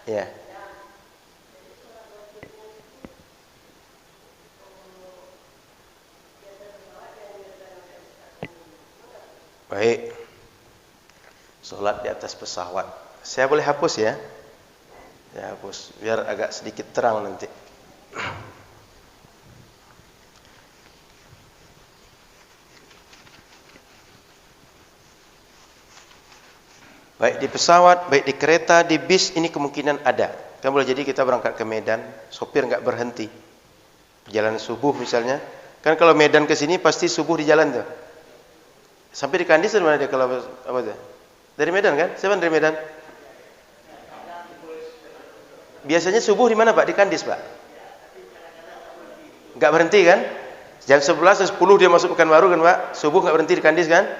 Ya. Baik. Sholat di atas pesawat. Saya boleh hapus ya? Ya, hapus biar agak sedikit terang nanti. Baik di pesawat, baik di kereta, di bis, ini kemungkinan ada. Kan boleh jadi kita berangkat ke Medan, sopir nggak berhenti. Perjalanan subuh misalnya. Kan kalau Medan ke sini pasti subuh di jalan tuh. Sampai di Kandis dari mana dia kalau apa tuh? Dari Medan kan? Siapa dari Medan? Biasanya subuh di mana, Pak? Di Kandis, Pak. Nggak berhenti kan? Jam 11, jam 10 dia masuk Pekanbaru kan, Pak? Subuh nggak berhenti di Kandis kan?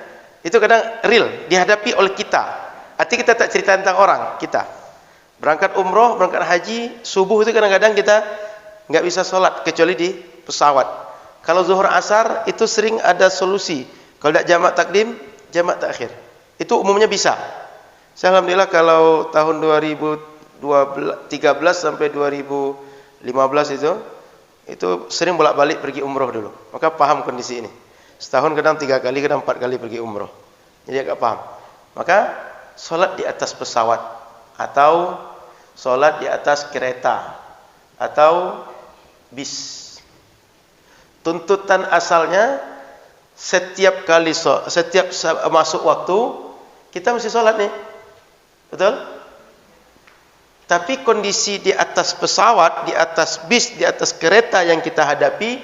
Itu kadang real dihadapi oleh kita. Artinya kita tak cerita tentang orang, kita berangkat umroh, berangkat haji, subuh itu kadang-kadang kita nggak bisa sholat kecuali di pesawat. Kalau zuhur asar itu sering ada solusi. Kalau tidak jamak takdim, jamak takhir. Itu umumnya bisa. Saya alhamdulillah kalau tahun 2013 sampai 2015 itu sering bolak-balik pergi umroh dulu. Maka paham kondisi ini. Setahun kadang 3 kali, kadang 4 kali pergi umroh. Jadi agak paham. Maka sholat di atas pesawat atau sholat di atas kereta atau bis. Tuntutan asalnya setiap masuk waktu kita mesti sholat nih, betul? Tapi kondisi di atas pesawat, di atas bis, di atas kereta yang kita hadapi,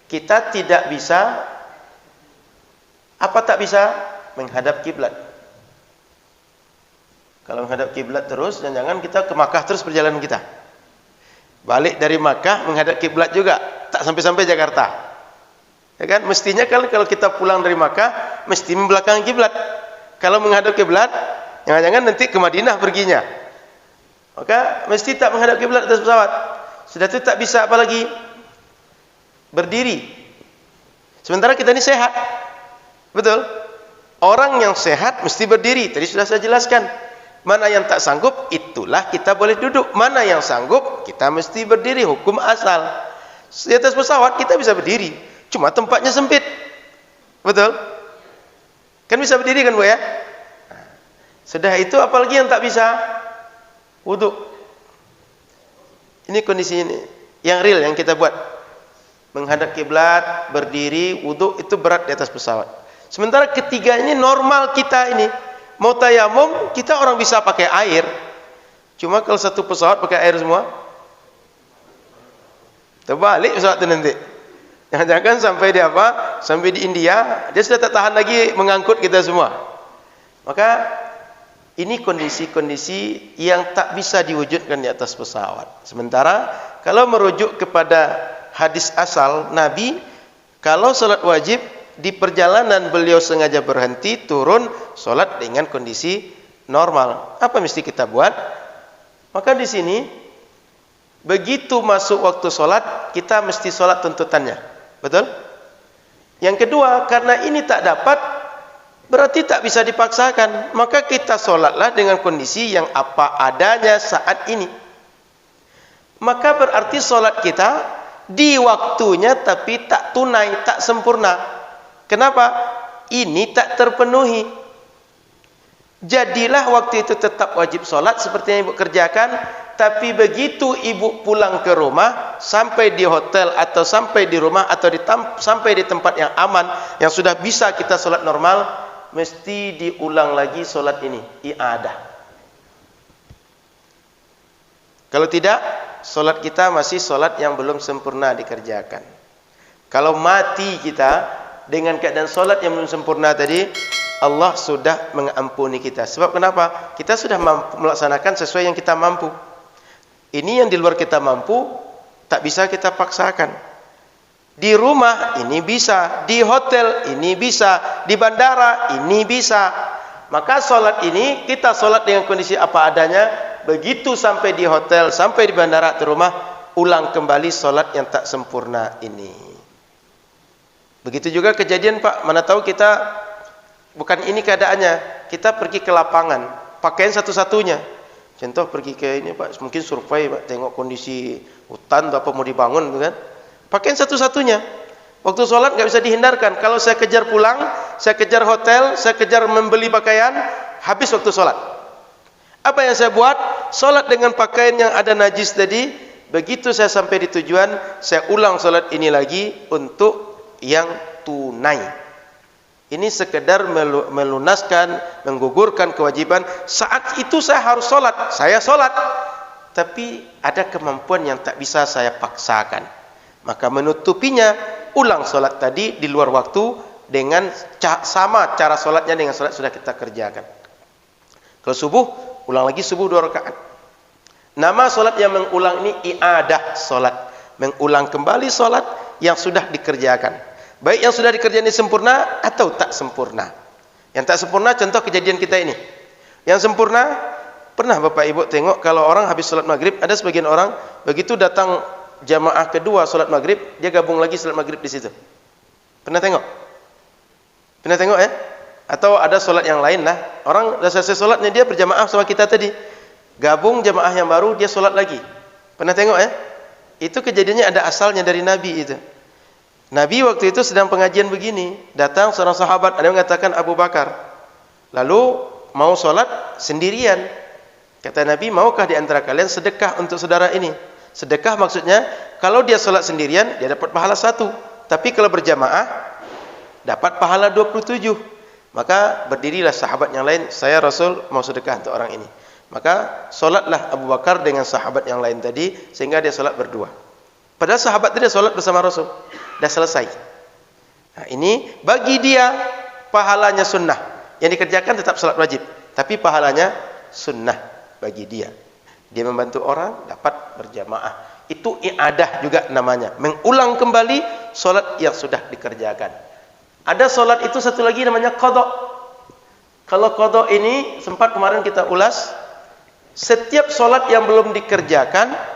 kita tidak bisa, apa tak bisa? Menghadap kiblat. Kalau menghadap kiblat terus, jangan kita ke Makkah terus perjalanan kita. Balik dari Makkah menghadap kiblat juga, tak sampai-sampai Jakarta. Ya kan? Mestinya kalau kita pulang dari Makkah mesti membelakangi kiblat. Kalau menghadap kiblat, jangan-jangan nanti ke Madinah perginya. Maka mesti tak menghadap kiblat atas pesawat. Sudah itu tak bisa apalagi berdiri. Sementara kita ini sehat. Betul? Orang yang sehat mesti berdiri. Tadi sudah saya jelaskan. Mana yang tak sanggup, itulah kita boleh duduk. Mana yang sanggup, kita mesti berdiri. Hukum asal. Di atas pesawat kita bisa berdiri. Cuma tempatnya sempit. Betul? Kan bisa berdiri kan, Bu ya? Sudah itu apalagi yang tak bisa? Wudhu. Ini kondisi ini. Yang real yang kita buat. Menghadap kiblat, berdiri, wudhu, itu berat di atas pesawat. Sementara ketiga ini normal kita ini. Mau tayamum, kita orang bisa pakai air. Cuma kalau satu pesawat pakai air semua, terbalik pesawat itu nanti. Jangan-jangan sampai di apa? Sampai di India, dia sudah tak tahan lagi mengangkut kita semua. Maka Ini kondisi-kondisi yang tak bisa diwujudkan di atas pesawat. Sementara kalau merujuk kepada hadis asal Nabi, kalau salat wajib di perjalanan beliau sengaja berhenti, turun, salat dengan kondisi normal. Apa mesti kita buat? Maka di sini begitu masuk waktu salat, kita mesti salat tuntutannya. Betul? Yang kedua, karena ini tak dapat, berarti tak bisa dipaksakan. Maka kita salatlah dengan kondisi yang apa adanya saat ini. Maka berarti salat kita di waktunya tapi tak tunai, tak sempurna. Kenapa? Ini tak terpenuhi. Jadilah waktu itu tetap wajib salat seperti yang ibu kerjakan, tapi begitu ibu pulang ke rumah, sampai di hotel atau sampai di rumah atau sampai di tempat yang aman, yang sudah bisa kita salat normal, mesti diulang lagi salat ini, i'adah. Kalau tidak, salat kita masih salat yang belum sempurna dikerjakan. Kalau mati kita dengan keadaan salat yang belum sempurna tadi, Allah sudah mengampuni kita. Sebab kenapa? Kita sudah mampu melaksanakan sesuai yang kita mampu. Ini yang di luar kita mampu, tak bisa kita paksakan. Di rumah ini bisa, di hotel ini bisa, di bandara ini bisa. Maka salat ini kita salat dengan kondisi apa adanya. Begitu sampai di hotel, sampai di bandara atau rumah, ulang kembali salat yang tak sempurna ini. Begitu juga kejadian Pak, mana tahu kita bukan ini keadaannya, kita pergi ke lapangan, pakaian satu-satunya. Contoh pergi ke ini Pak, mungkin survei Pak, tengok kondisi hutan atau apa mau dibangun, kan? Pakaian satu-satunya. Waktu sholat nggak bisa dihindarkan. Kalau saya kejar pulang, saya kejar hotel, saya kejar membeli pakaian, habis waktu sholat. Apa yang saya buat? Sholat dengan pakaian yang ada najis tadi. Begitu saya sampai di tujuan, saya ulang sholat ini lagi untuk yang tunai. Ini sekedar melunaskan, menggugurkan kewajiban. Saat itu saya harus sholat, saya sholat. Tapi ada kemampuan yang tak bisa saya paksakan. Maka menutupinya, ulang sholat tadi di luar waktu dengan sama cara sholatnya dengan sholat sudah kita kerjakan. Kalau subuh, ulang lagi subuh 2 rakaat. Nama sholat yang mengulang ini i'adah sholat. Mengulang kembali sholat yang sudah dikerjakan. Baik yang sudah dikerjakan ini sempurna atau tak sempurna. Yang tak sempurna contoh kejadian kita ini. Yang sempurna, pernah Bapak Ibu tengok kalau orang habis sholat maghrib, ada sebagian orang begitu datang jamaah kedua sholat maghrib, dia gabung lagi sholat maghrib di situ. Pernah tengok? Pernah tengok ya? Atau ada sholat yang lain lah, orang sudah selesai sholatnya dia berjamaah sama kita tadi, gabung jamaah yang baru dia sholat lagi. Pernah tengok ya? Itu kejadiannya ada asalnya dari Nabi itu. Nabi waktu itu sedang pengajian begini, datang seorang sahabat, ada yang mengatakan Abu Bakar, lalu mau sholat sendirian. Kata Nabi, maukah di antara kalian sedekah untuk saudara ini? Sedekah maksudnya, kalau dia sholat sendirian, dia dapat pahala 1. Tapi kalau berjamaah, dapat pahala 27. Maka berdirilah sahabat yang lain, saya Rasul mau sedekah untuk orang ini. Maka sholatlah Abu Bakar dengan sahabat yang lain tadi, sehingga dia sholat berdua. Padahal sahabat tadi sholat bersama Rasul. Dah selesai. Nah, ini bagi dia pahalanya sunnah. Yang dikerjakan tetap salat wajib, tapi pahalanya sunnah bagi dia. Dia membantu orang dapat berjamaah. Itu i'adah juga namanya. Mengulang kembali salat yang sudah dikerjakan. Ada salat itu satu lagi namanya qada. Kalau qada ini sempat kemarin kita ulas, setiap salat yang belum dikerjakan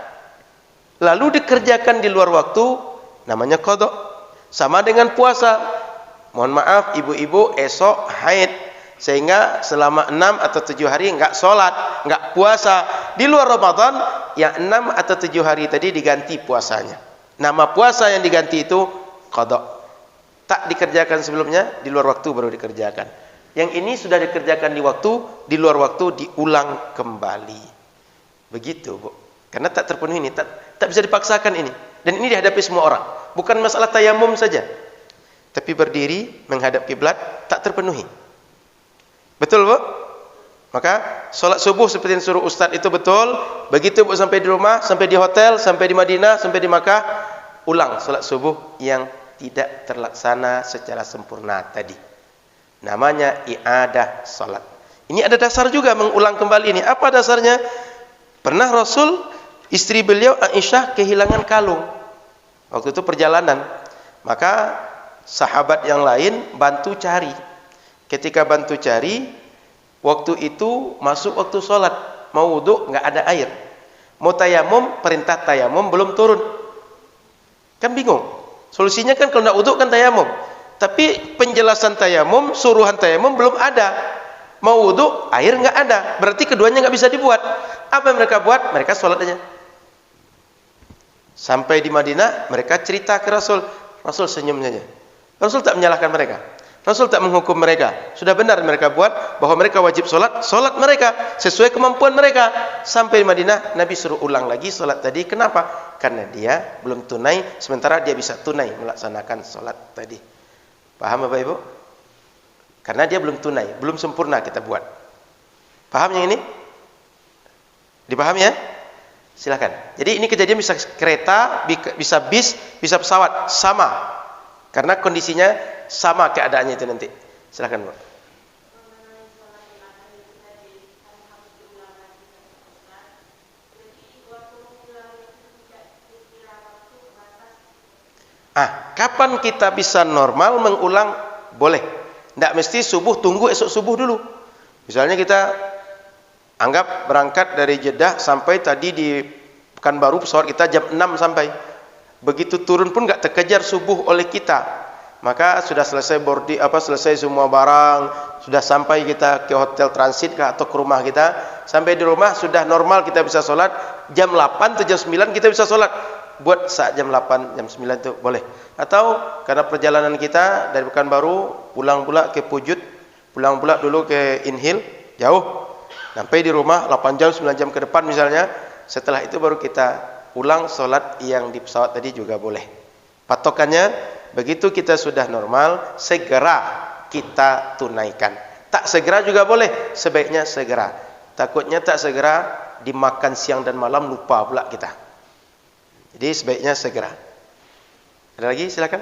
lalu dikerjakan di luar waktu, namanya qada. Sama dengan puasa. Mohon maaf ibu-ibu esok haid, sehingga selama 6 atau 7 hari enggak sholat, enggak puasa. Di luar Ramadan, yang 6 atau 7 hari tadi diganti puasanya. Nama puasa yang diganti itu qada. Tak dikerjakan sebelumnya, di luar waktu baru dikerjakan. Yang ini sudah dikerjakan di waktu, di luar waktu diulang kembali. Begitu Bu. Karena tak terpenuhi ini, tak bisa dipaksakan ini. Dan ini dihadapi semua orang. Bukan masalah tayamum saja. Tapi berdiri menghadap kiblat tak terpenuhi. Betul Bu? Maka solat subuh seperti yang suruh Ustaz itu betul. Begitu Bu sampai di rumah, sampai di hotel, sampai di Madinah, sampai di Makkah, ulang solat subuh yang tidak terlaksana secara sempurna tadi. Namanya i'adah solat. Ini ada dasar juga mengulang kembali ini. Apa dasarnya? Pernah Rasul, istri beliau Aisyah kehilangan kalung. Waktu itu perjalanan. Maka sahabat yang lain bantu cari. Ketika bantu cari, waktu itu masuk waktu sholat. Mau wudhu, nggak ada air. Mau tayamum, perintah tayamum belum turun. Kan bingung. Solusinya kan kalau nggak wudhu kan tayamum. Tapi penjelasan tayamum, suruhan tayamum belum ada. Mau wudhu, air nggak ada. Berarti keduanya nggak bisa dibuat. Apa yang mereka buat? Mereka sholat aja. Sampai di Madinah, mereka cerita ke Rasul. Rasul senyum saja. Rasul tak menyalahkan mereka. Rasul tak menghukum mereka. Sudah benar mereka buat bahwa mereka wajib sholat. Sholat mereka sesuai kemampuan mereka. Sampai di Madinah, Nabi suruh ulang lagi sholat tadi. Kenapa? Karena dia belum tunai. Sementara dia bisa tunai melaksanakan sholat tadi. Paham Bapak Ibu? Karena dia belum tunai, belum sempurna kita buat. Paham yang ini? Dipahami ya? Silakan. Jadi ini kejadian bisa kereta, bisa bis, bisa pesawat, sama. Karena kondisinya sama keadaannya itu nanti. Silakan, Bu. Kapan kita bisa normal mengulang? Boleh. Tidak mesti subuh, tunggu esok subuh dulu. Misalnya kita anggap berangkat dari Jeddah sampai tadi di Pekanbaru, pesawat kita jam 6 sampai. Begitu turun pun nggak terkejar subuh oleh kita. Maka sudah selesai boarding, selesai semua barang, sudah sampai kita ke hotel transit atau ke rumah kita. Sampai di rumah sudah normal kita bisa sholat. Jam 8 atau jam 9 kita bisa sholat. Buat saat jam 8, jam 9 itu boleh. Atau karena perjalanan kita dari Pekanbaru pulang pula ke Pujut, pulang pula dulu ke Inhil, jauh. Sampai di rumah 8 jam, 9 jam ke depan misalnya. Setelah itu baru kita ulang sholat yang di pesawat tadi juga boleh. Patokannya, begitu kita sudah normal, segera kita tunaikan. Tak segera juga boleh, sebaiknya segera. Takutnya tak segera, dimakan siang dan malam lupa pula kita. Jadi sebaiknya segera. Ada lagi? Silakan.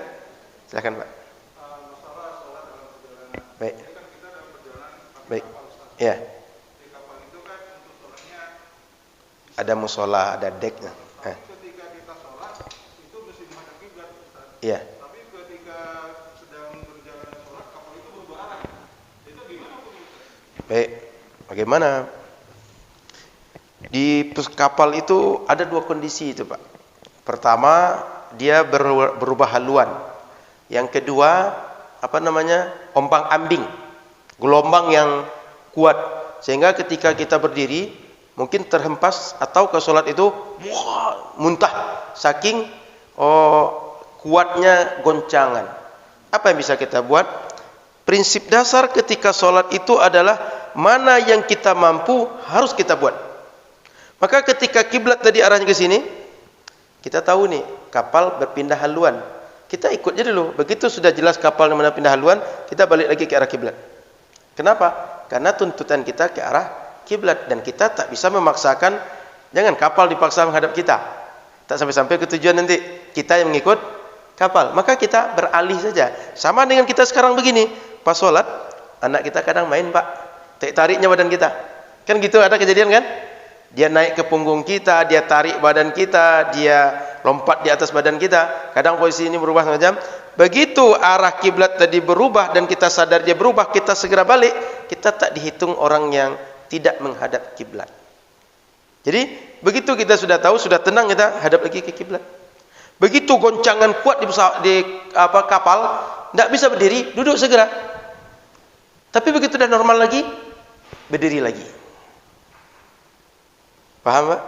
Silakan, Pak. Masalah sholat dalam perjalanan. Baik. Ini kan kita dalam perjalanan pakai Baik. kapal, Ustaz. Ya. Di kapal itu kan untuk sholatnya Ada musola, ada deknya. ketika kita sholat itu mesti menghadap kiblat, Ustaz. Iya. Tapi ketika sedang berjalan sholat kapal itu berubah arah. Itu gimana hukumnya? Baik. Bagaimana? Di kapal itu ada dua kondisi itu, Pak. Pertama, dia berubah haluan. Yang kedua, ombang ambing, gelombang yang kuat, sehingga ketika kita berdiri mungkin terhempas atau ke sholat itu muntah saking kuatnya goncangan. Apa yang bisa kita buat? Prinsip dasar ketika sholat itu adalah mana yang kita mampu harus kita buat. Maka ketika kiblat tadi arahnya ke sini, kita tahu nih kapal berpindah haluan. Kita ikut aja dulu. Begitu sudah jelas kapal yang mana pindah haluan, kita balik lagi ke arah kiblat. Kenapa? Karena tuntutan kita ke arah kiblat dan kita tak bisa memaksakan. Jangan kapal dipaksa menghadap kita. Tak sampai-sampai ke tujuan nanti kita yang mengikut kapal. Maka kita beralih saja. Sama dengan kita sekarang begini. Pas sholat, anak kita kadang main, Pak. Tariknya badan kita. Kan gitu ada kejadian kan? Dia naik ke punggung kita, dia tarik badan kita, dia lompat di atas badan kita. Kadang posisi ini berubah semacam. Begitu arah kiblat tadi berubah dan kita sadar dia berubah, kita segera balik. Kita tak dihitung orang yang tidak menghadap kiblat. Jadi begitu kita sudah tahu, sudah tenang, kita hadap lagi ke kiblat. Begitu goncangan kuat di kapal, tidak bisa berdiri, duduk segera. Tapi begitu sudah normal lagi, berdiri lagi. Paham, Pak?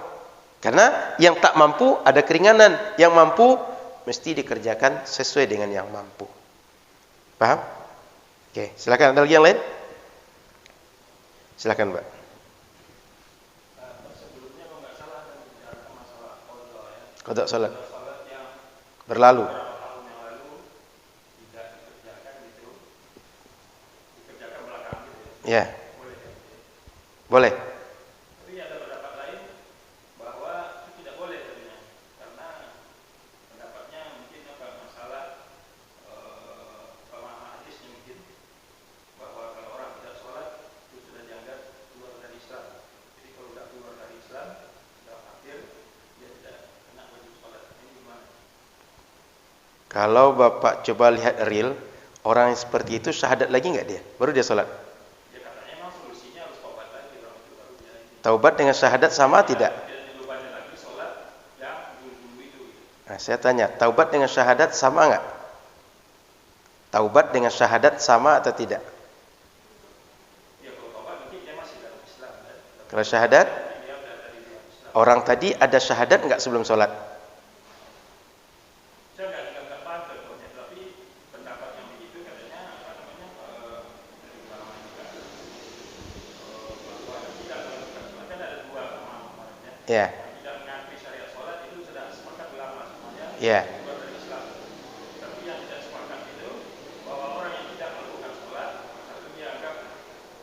Karena yang tak mampu ada keringanan, yang mampu mesti dikerjakan sesuai dengan yang mampu. Paham? Oke, silakan. Ada lagi yang lain? Silakan, Pak. Sebelumnya kalau nggak salah kan bicara masalah qadha ya. Qadha salat. Salat yang Berlalu. beberapa tahun yang lalu tidak dikerjakan gitu. Dikerjakan belakangan gitu ya. Ya, Boleh kan? boleh. Tapi ada pendapat lain bahwa itu tidak boleh sebenarnya karena pendapatnya mungkin masalah pemahaman hadisnya mungkin bahwa kalau orang tidak sholat itu sudah dianggap Kalau Bapak coba lihat real, orang yang seperti itu syahadat lagi nggak dia? Baru dia sholat. Ya katanya memang solusinya harus taubat lagi, orang itu baru dia. Taubat dengan syahadat sama tidak? Tidak lupakan lagi sholat yang dulu itu. Nah, saya tanya, taubat dengan syahadat sama nggak? Taubat dengan syahadat sama atau tidak? Ya kalau taubat mungkin dia masih dalam Islam kan. Kalau syahadat, Dia udah dari dalam Islam. orang tadi ada syahadat nggak sebelum sholat? Saya nggak dengarkan pantai pokoknya, tapi pendapat yang begitu katanya apa namanya dari ulama juga bahwa tidak melakukan sholat kan ada dua namanya. Ya, Tidak mengakui syariat sholat itu sudah sepakat ulama semuanya. ya, Keluar dari Islam. Tapi yang tidak sepakat itu bahwa orang yang tidak melakukan sholat, satu dia anggap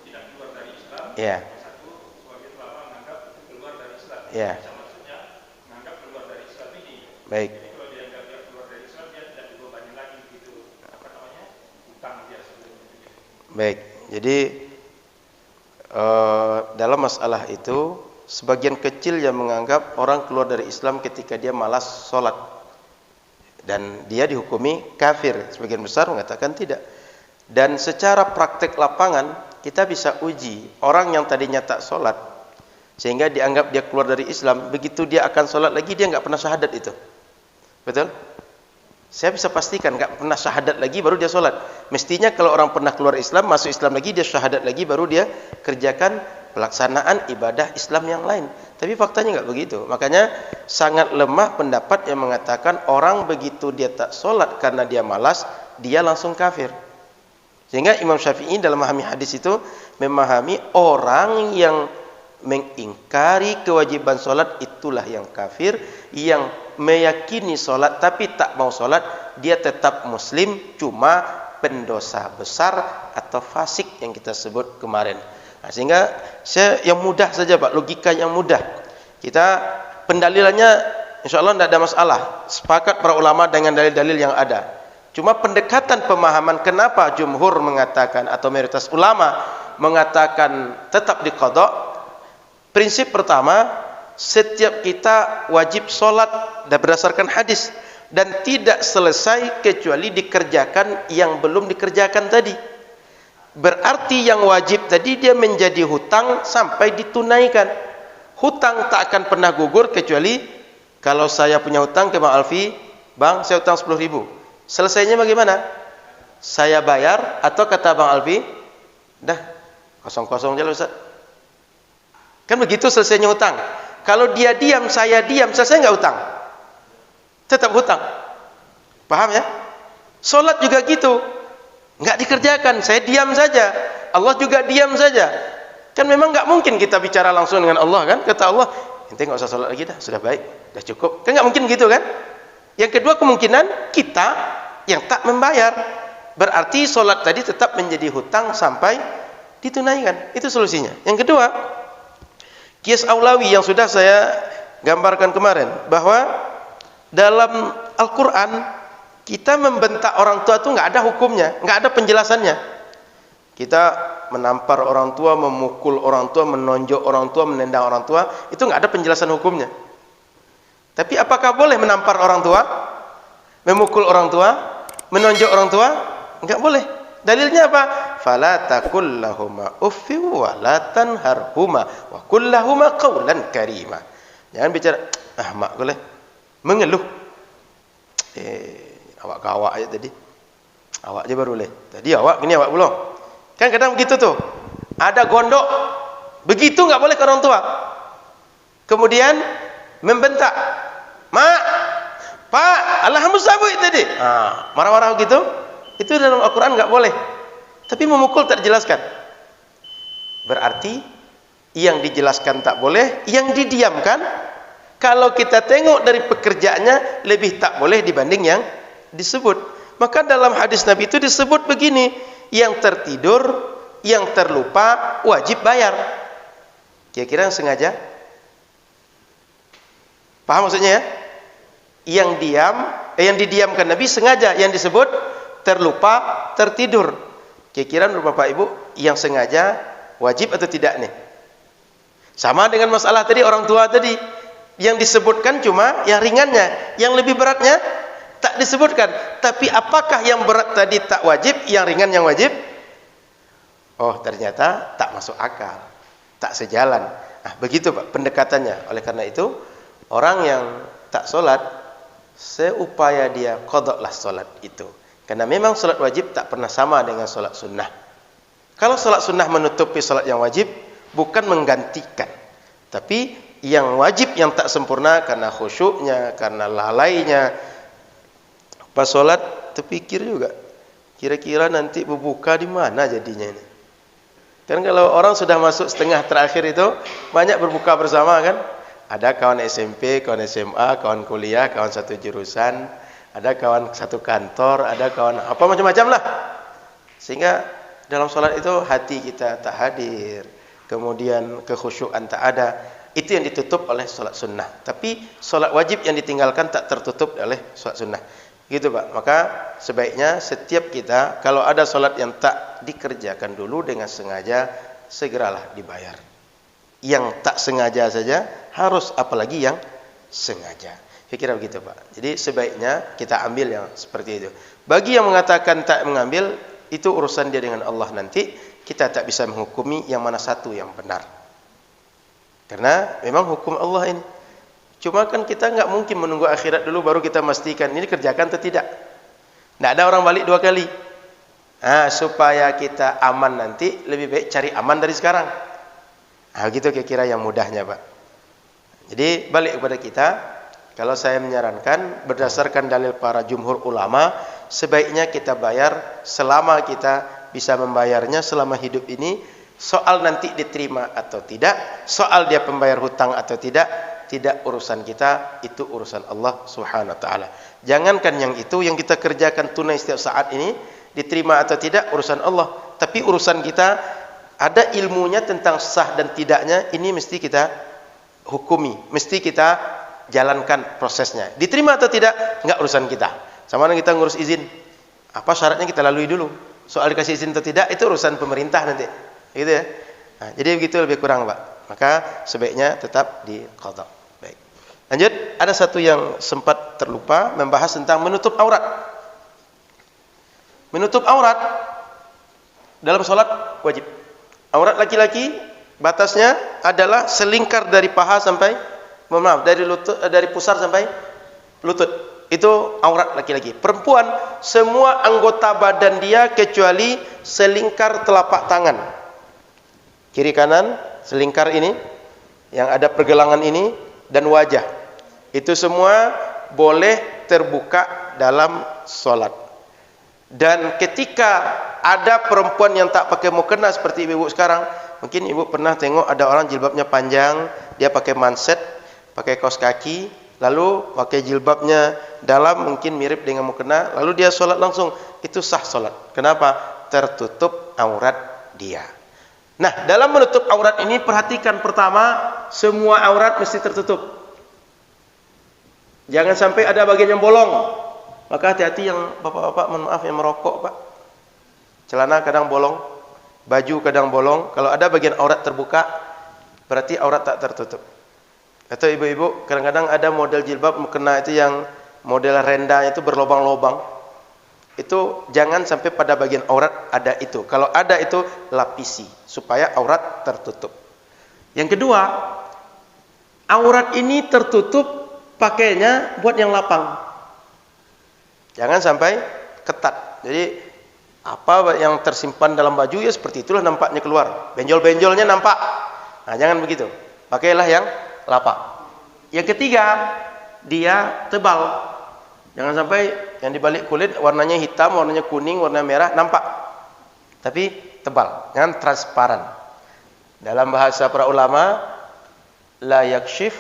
tidak keluar dari Islam, ya, satu sebagai ulama menganggap itu keluar dari Islam. ya. Bisa maksudnya menganggap keluar dari Islam ini. Baik. Jadi kalau dia anggap dia keluar dari Islam, dia tidak dibebani lagi gitu apa namanya hutang dia sebelumnya. Baik. Jadi dalam masalah itu sebagian kecil yang menganggap orang keluar dari Islam ketika dia malas sholat dan dia dihukumi kafir. Sebagian besar mengatakan tidak. Dan secara praktek lapangan kita bisa uji orang yang tadinya tak sholat sehingga dianggap dia keluar dari Islam, begitu dia akan sholat lagi dia nggak pernah syahadat itu. Betul? Saya bisa pastikan nggak pernah syahadat lagi baru dia sholat. Mestinya kalau orang pernah keluar Islam, masuk Islam lagi, dia syahadat lagi baru dia kerjakan pelaksanaan ibadah Islam yang lain. Tapi faktanya nggak begitu. Makanya sangat lemah pendapat yang mengatakan orang begitu dia tak sholat karena dia malas, dia langsung kafir. Sehingga Imam Syafi'i dalam memahami hadis itu memahami orang yang mengingkari kewajiban sholat itulah yang kafir. Yang meyakini sholat tapi tak mau sholat, dia tetap muslim, cuma pendosa besar atau fasik yang kita sebut kemarin. Nah, sehingga saya yang mudah saja Pak, logika yang mudah. Kita pendalilannya insya Allah tidak ada masalah, sepakat para ulama dengan dalil-dalil yang ada. Cuma pendekatan pemahaman kenapa jumhur mengatakan atau mayoritas ulama mengatakan tetap diqadha. Prinsip pertama, setiap kita wajib sholat dan berdasarkan hadis dan tidak selesai kecuali dikerjakan yang belum dikerjakan tadi. Berarti yang wajib tadi dia menjadi hutang sampai ditunaikan. Hutang tak akan pernah gugur kecuali kalau saya punya hutang ke Bang Alfi, Bang saya hutang 10.000. Selesainya bagaimana? Saya bayar atau kata Bang Alfi, dah kosong-kosong aja Ustaz. Kan begitu selesainya hutang. Kalau dia diam, saya diam, selesai nggak hutang? Tetap hutang. Paham ya? Sholat juga gitu. Nggak dikerjakan, saya diam saja. Allah juga diam saja. Kan memang nggak mungkin kita bicara langsung dengan Allah kan? Kata Allah, ente nggak usah sholat lagi dah, sudah baik, dah cukup. Kan nggak mungkin gitu kan? Yang kedua kemungkinan kita yang tak membayar. Berarti sholat tadi tetap menjadi hutang sampai ditunaikan. Itu solusinya. Yang kedua, Qiyas Aulawi yang sudah saya gambarkan kemarin, bahwa dalam Al-Quran kita membentak orang tua itu nggak ada hukumnya, nggak ada penjelasannya. Kita menampar orang tua, memukul orang tua, menonjok orang tua, menendang orang tua, itu nggak ada penjelasan hukumnya. Tapi apakah boleh menampar orang tua, memukul orang tua, menonjok orang tua? Nggak boleh. Dalilnya apa? Fala taqul lahuma uffi wa la tanharhuma wa qul lahuma qawlan karima. Jangan bicara mak boleh mengeluh. Awak ke awak aja tadi. Awak aja baru boleh. Tadi awak, gini awak belum. Kan kadang begitu tuh. Ada gondok. Begitu enggak boleh ke orang tua. Kemudian membentak. Mak, Pak, alhamdulillah tadi. Marah-marah gitu. Itu dalam Al-Quran nggak boleh. Tapi memukul tak dijelaskan. Berarti yang dijelaskan tak boleh, yang didiamkan kalau kita tengok dari pekerjaannya lebih tak boleh dibanding yang disebut. Maka dalam hadis Nabi itu disebut begini, yang tertidur, yang terlupa wajib bayar. Kira-kira yang sengaja? Paham maksudnya ya? Yang didiamkan Nabi sengaja, yang disebut terlupa, tertidur. Kira-kira menurut Bapak Ibu yang sengaja wajib atau tidak nih? Sama dengan masalah tadi orang tua tadi. Yang disebutkan cuma yang ringannya, yang lebih beratnya Tak disebutkan. Tapi apakah yang berat tadi tak wajib, yang ringan yang wajib? Oh, ternyata tak masuk akal, tak sejalan. Nah, begitu Pak pendekatannya. Oleh karena itu, orang yang tak solat, seupaya dia qadha-lah solat itu. Karena memang solat wajib tak pernah sama dengan solat sunnah. Kalau solat sunnah menutupi solat yang wajib, bukan menggantikan. Tapi yang wajib yang tak sempurna karena khusyuknya, karena lalainya. Pas solat terpikir juga, kira-kira nanti berbuka di mana jadinya ini. Kan kalau orang sudah masuk setengah terakhir itu, banyak berbuka bersama kan. Ada kawan SMP, kawan SMA, kawan kuliah, kawan satu jurusan, ada kawan satu kantor, ada kawan apa macam-macam lah. Sehingga dalam sholat itu hati kita tak hadir, kemudian kekhusyukan tak ada. Itu yang ditutup oleh sholat sunnah. Tapi sholat wajib yang ditinggalkan tak tertutup oleh sholat sunnah. Gitu Pak. Maka sebaiknya setiap kita kalau ada sholat yang tak dikerjakan dulu dengan sengaja, segeralah dibayar. Yang tak sengaja saja harus, apalagi yang sengaja. Saya kira begitu Pak. Jadi sebaiknya kita ambil yang seperti itu. Bagi yang mengatakan tak mengambil, itu urusan dia dengan Allah nanti. Kita tak bisa menghukumi yang mana satu yang benar. Karena memang hukum Allah ini. Cuma kan kita nggak mungkin menunggu akhirat dulu baru kita memastikan ini kerjakan atau tidak. Nggak ada orang balik 2 kali. Nah, supaya kita aman nanti, lebih baik cari aman dari sekarang. Nah, gitu kira-kira yang mudahnya Pak. Jadi balik kepada kita. Kalau saya menyarankan berdasarkan dalil para jumhur ulama, sebaiknya kita bayar selama kita bisa membayarnya selama hidup ini. Soal nanti diterima atau tidak, soal dia pembayar hutang atau tidak urusan kita, itu urusan Allah Subhanahu wa taala. Jangankan yang itu, yang kita kerjakan tunai setiap saat ini diterima atau tidak urusan Allah, tapi urusan kita ada ilmunya tentang sah dan tidaknya, ini mesti kita hukumi, mesti kita jalankan prosesnya. Diterima atau tidak, enggak urusan kita. Sama dengan kita ngurus izin. Apa syaratnya kita lalui dulu. Soal dikasih izin atau tidak, itu urusan pemerintah nanti. Gitu ya. Nah, jadi begitu lebih kurang Pak. Maka sebaiknya tetap diqadha. Baik. Lanjut, ada satu yang sempat terlupa, membahas tentang menutup aurat. Menutup aurat dalam sholat wajib. Aurat laki-laki batasnya adalah selingkar dari paha sampai, dari lutut, dari pusar sampai lutut. Itu aurat laki-laki. Perempuan semua anggota badan dia kecuali selingkar telapak tangan. Kiri kanan selingkar ini yang ada pergelangan ini dan wajah. Itu semua boleh terbuka dalam sholat. Dan ketika ada perempuan yang tak pakai mukena seperti ibu sekarang, mungkin ibu pernah tengok ada orang jilbabnya panjang, dia pakai manset, pakai kaos kaki, lalu pakai jilbabnya dalam mungkin mirip dengan mukena, lalu dia sholat langsung, itu sah sholat. Kenapa? Tertutup aurat dia. Nah, dalam menutup aurat ini perhatikan pertama, semua aurat mesti tertutup. Jangan sampai ada bagian yang bolong. Maka hati-hati yang bapak-bapak, mohon maaf, yang merokok Pak. Celana kadang bolong, baju kadang bolong. Kalau ada bagian aurat terbuka, berarti aurat tak tertutup. Atau ibu-ibu, kadang-kadang ada model jilbab mukena itu yang model rendahnya itu berlobang-lobang. Itu jangan sampai pada bagian aurat ada itu. Kalau ada itu, lapisi supaya aurat tertutup. Yang kedua, aurat ini tertutup pakainya buat yang lapang. Jangan sampai ketat. Jadi apa yang tersimpan dalam baju ya seperti itulah nampaknya keluar. Benjol-benjolnya nampak. Nah, jangan begitu. Pakailah yang lapang. Yang ketiga, dia tebal. Jangan sampai yang di balik kulit warnanya hitam, warnanya kuning, warna merah nampak. Tapi tebal, jangan transparan. Dalam bahasa para ulama, la yakshif,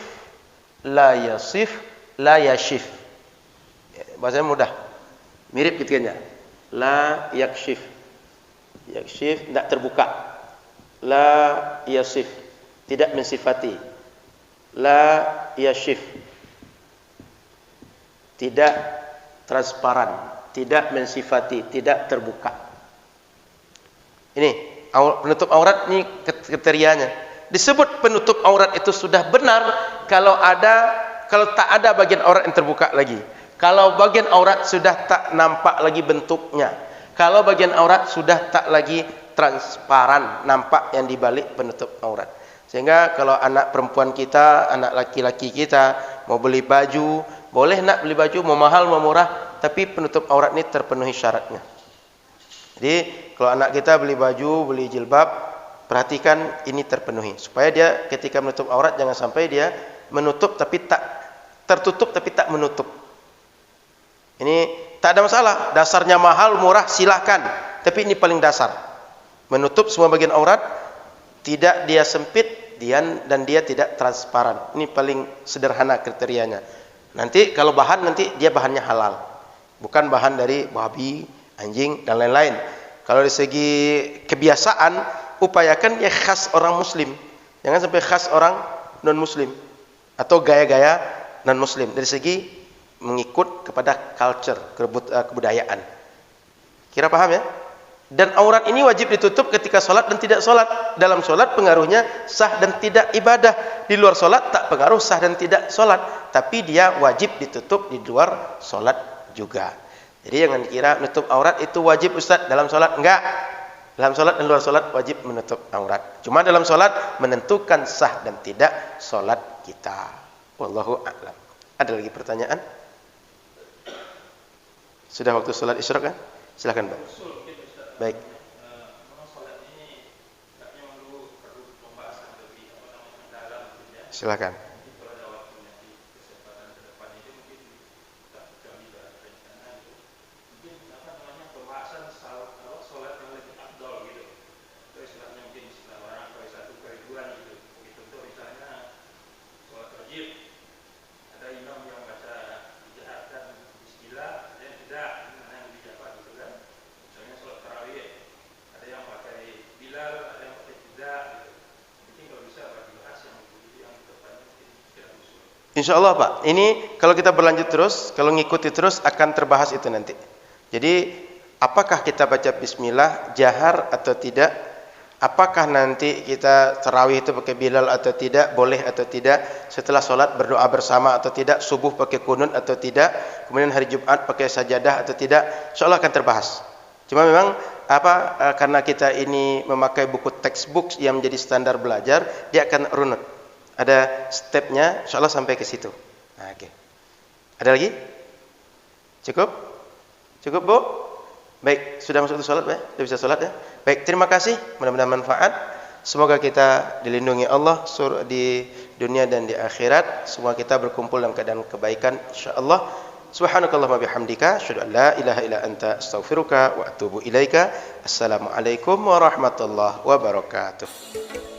la yasif, la yashif. Bahasanya mudah. Mirip gitu kan ya. La yakshif. Yakshif tidak terbuka. La yasif, tidak mensifati. La yashif, tidak transparan, tidak mensifati, tidak terbuka. Ini penutup aurat, ini kriterianya. Disebut penutup aurat itu sudah benar kalau tak ada bagian aurat yang terbuka lagi. Kalau bagian aurat sudah tak nampak lagi bentuknya, kalau bagian aurat sudah tak lagi transparan, nampak yang dibalik penutup aurat. Sehingga kalau anak perempuan kita, anak laki-laki kita mau beli baju, boleh nak beli baju, mau mahal mau murah, tapi penutup aurat ini terpenuhi syaratnya. Jadi kalau anak kita beli baju, beli jilbab, perhatikan ini terpenuhi, supaya dia ketika menutup aurat jangan sampai dia menutup tapi tak tertutup tapi tak menutup. Ini tak ada masalah, dasarnya mahal murah silahkan, tapi ini paling dasar, menutup semua bagian aurat, tidak dia sempit dan dia tidak transparan. Ini paling sederhana kriterianya. Nanti kalau bahan, nanti dia bahannya halal, bukan bahan dari babi, anjing dan lain-lain. Kalau dari segi kebiasaan, upayakan ya khas orang muslim, jangan sampai khas orang non muslim atau gaya-gaya non muslim. Dari segi mengikut kepada culture, kebudayaan. Kira paham ya? Dan aurat ini wajib ditutup ketika sholat dan tidak sholat. Dalam sholat pengaruhnya sah dan tidak ibadah. Di luar sholat tak pengaruh sah dan tidak sholat, tapi dia wajib ditutup di luar sholat juga. Jadi jangan kira menutup aurat itu wajib Ustaz dalam sholat. Enggak. Dalam sholat dan luar sholat wajib menutup aurat. Cuma dalam sholat menentukan sah dan tidak sholat kita. Wallahu a'lam. Ada lagi pertanyaan? Sudah waktu sholat isyraq kan? Silakan Pak. Baik. Silakan. InsyaAllah Pak, ini kalau kita berlanjut terus, kalau ngikuti terus akan terbahas itu nanti. Jadi apakah kita baca bismillah jahar atau tidak? Apakah nanti kita tarawih itu pakai Bilal atau tidak? Boleh atau tidak? Setelah sholat berdoa bersama atau tidak? Subuh pakai kunut atau tidak? Kemudian hari Jumat pakai sajadah atau tidak? InsyaAllah akan terbahas. Cuma memang karena kita ini memakai buku textbook yang menjadi standar belajar, dia akan runut. Ada stepnya, insyaallah sampai ke situ. Nah, oke. Ada lagi? Cukup? Cukup, Bu? Baik, sudah masuk ke sholat ya? Sudah bisa sholat ya? Baik, terima kasih. Mudah-mudahan manfaat. Semoga kita dilindungi Allah di dunia dan di akhirat. Semua kita berkumpul dalam keadaan kebaikan, insyaallah. Subhanakallahumma bihamdika, asyhadu an la ilaha illa anta, astaghfiruka wa atubu ilaika. Assalamualaikum warahmatullahi wabarakatuh.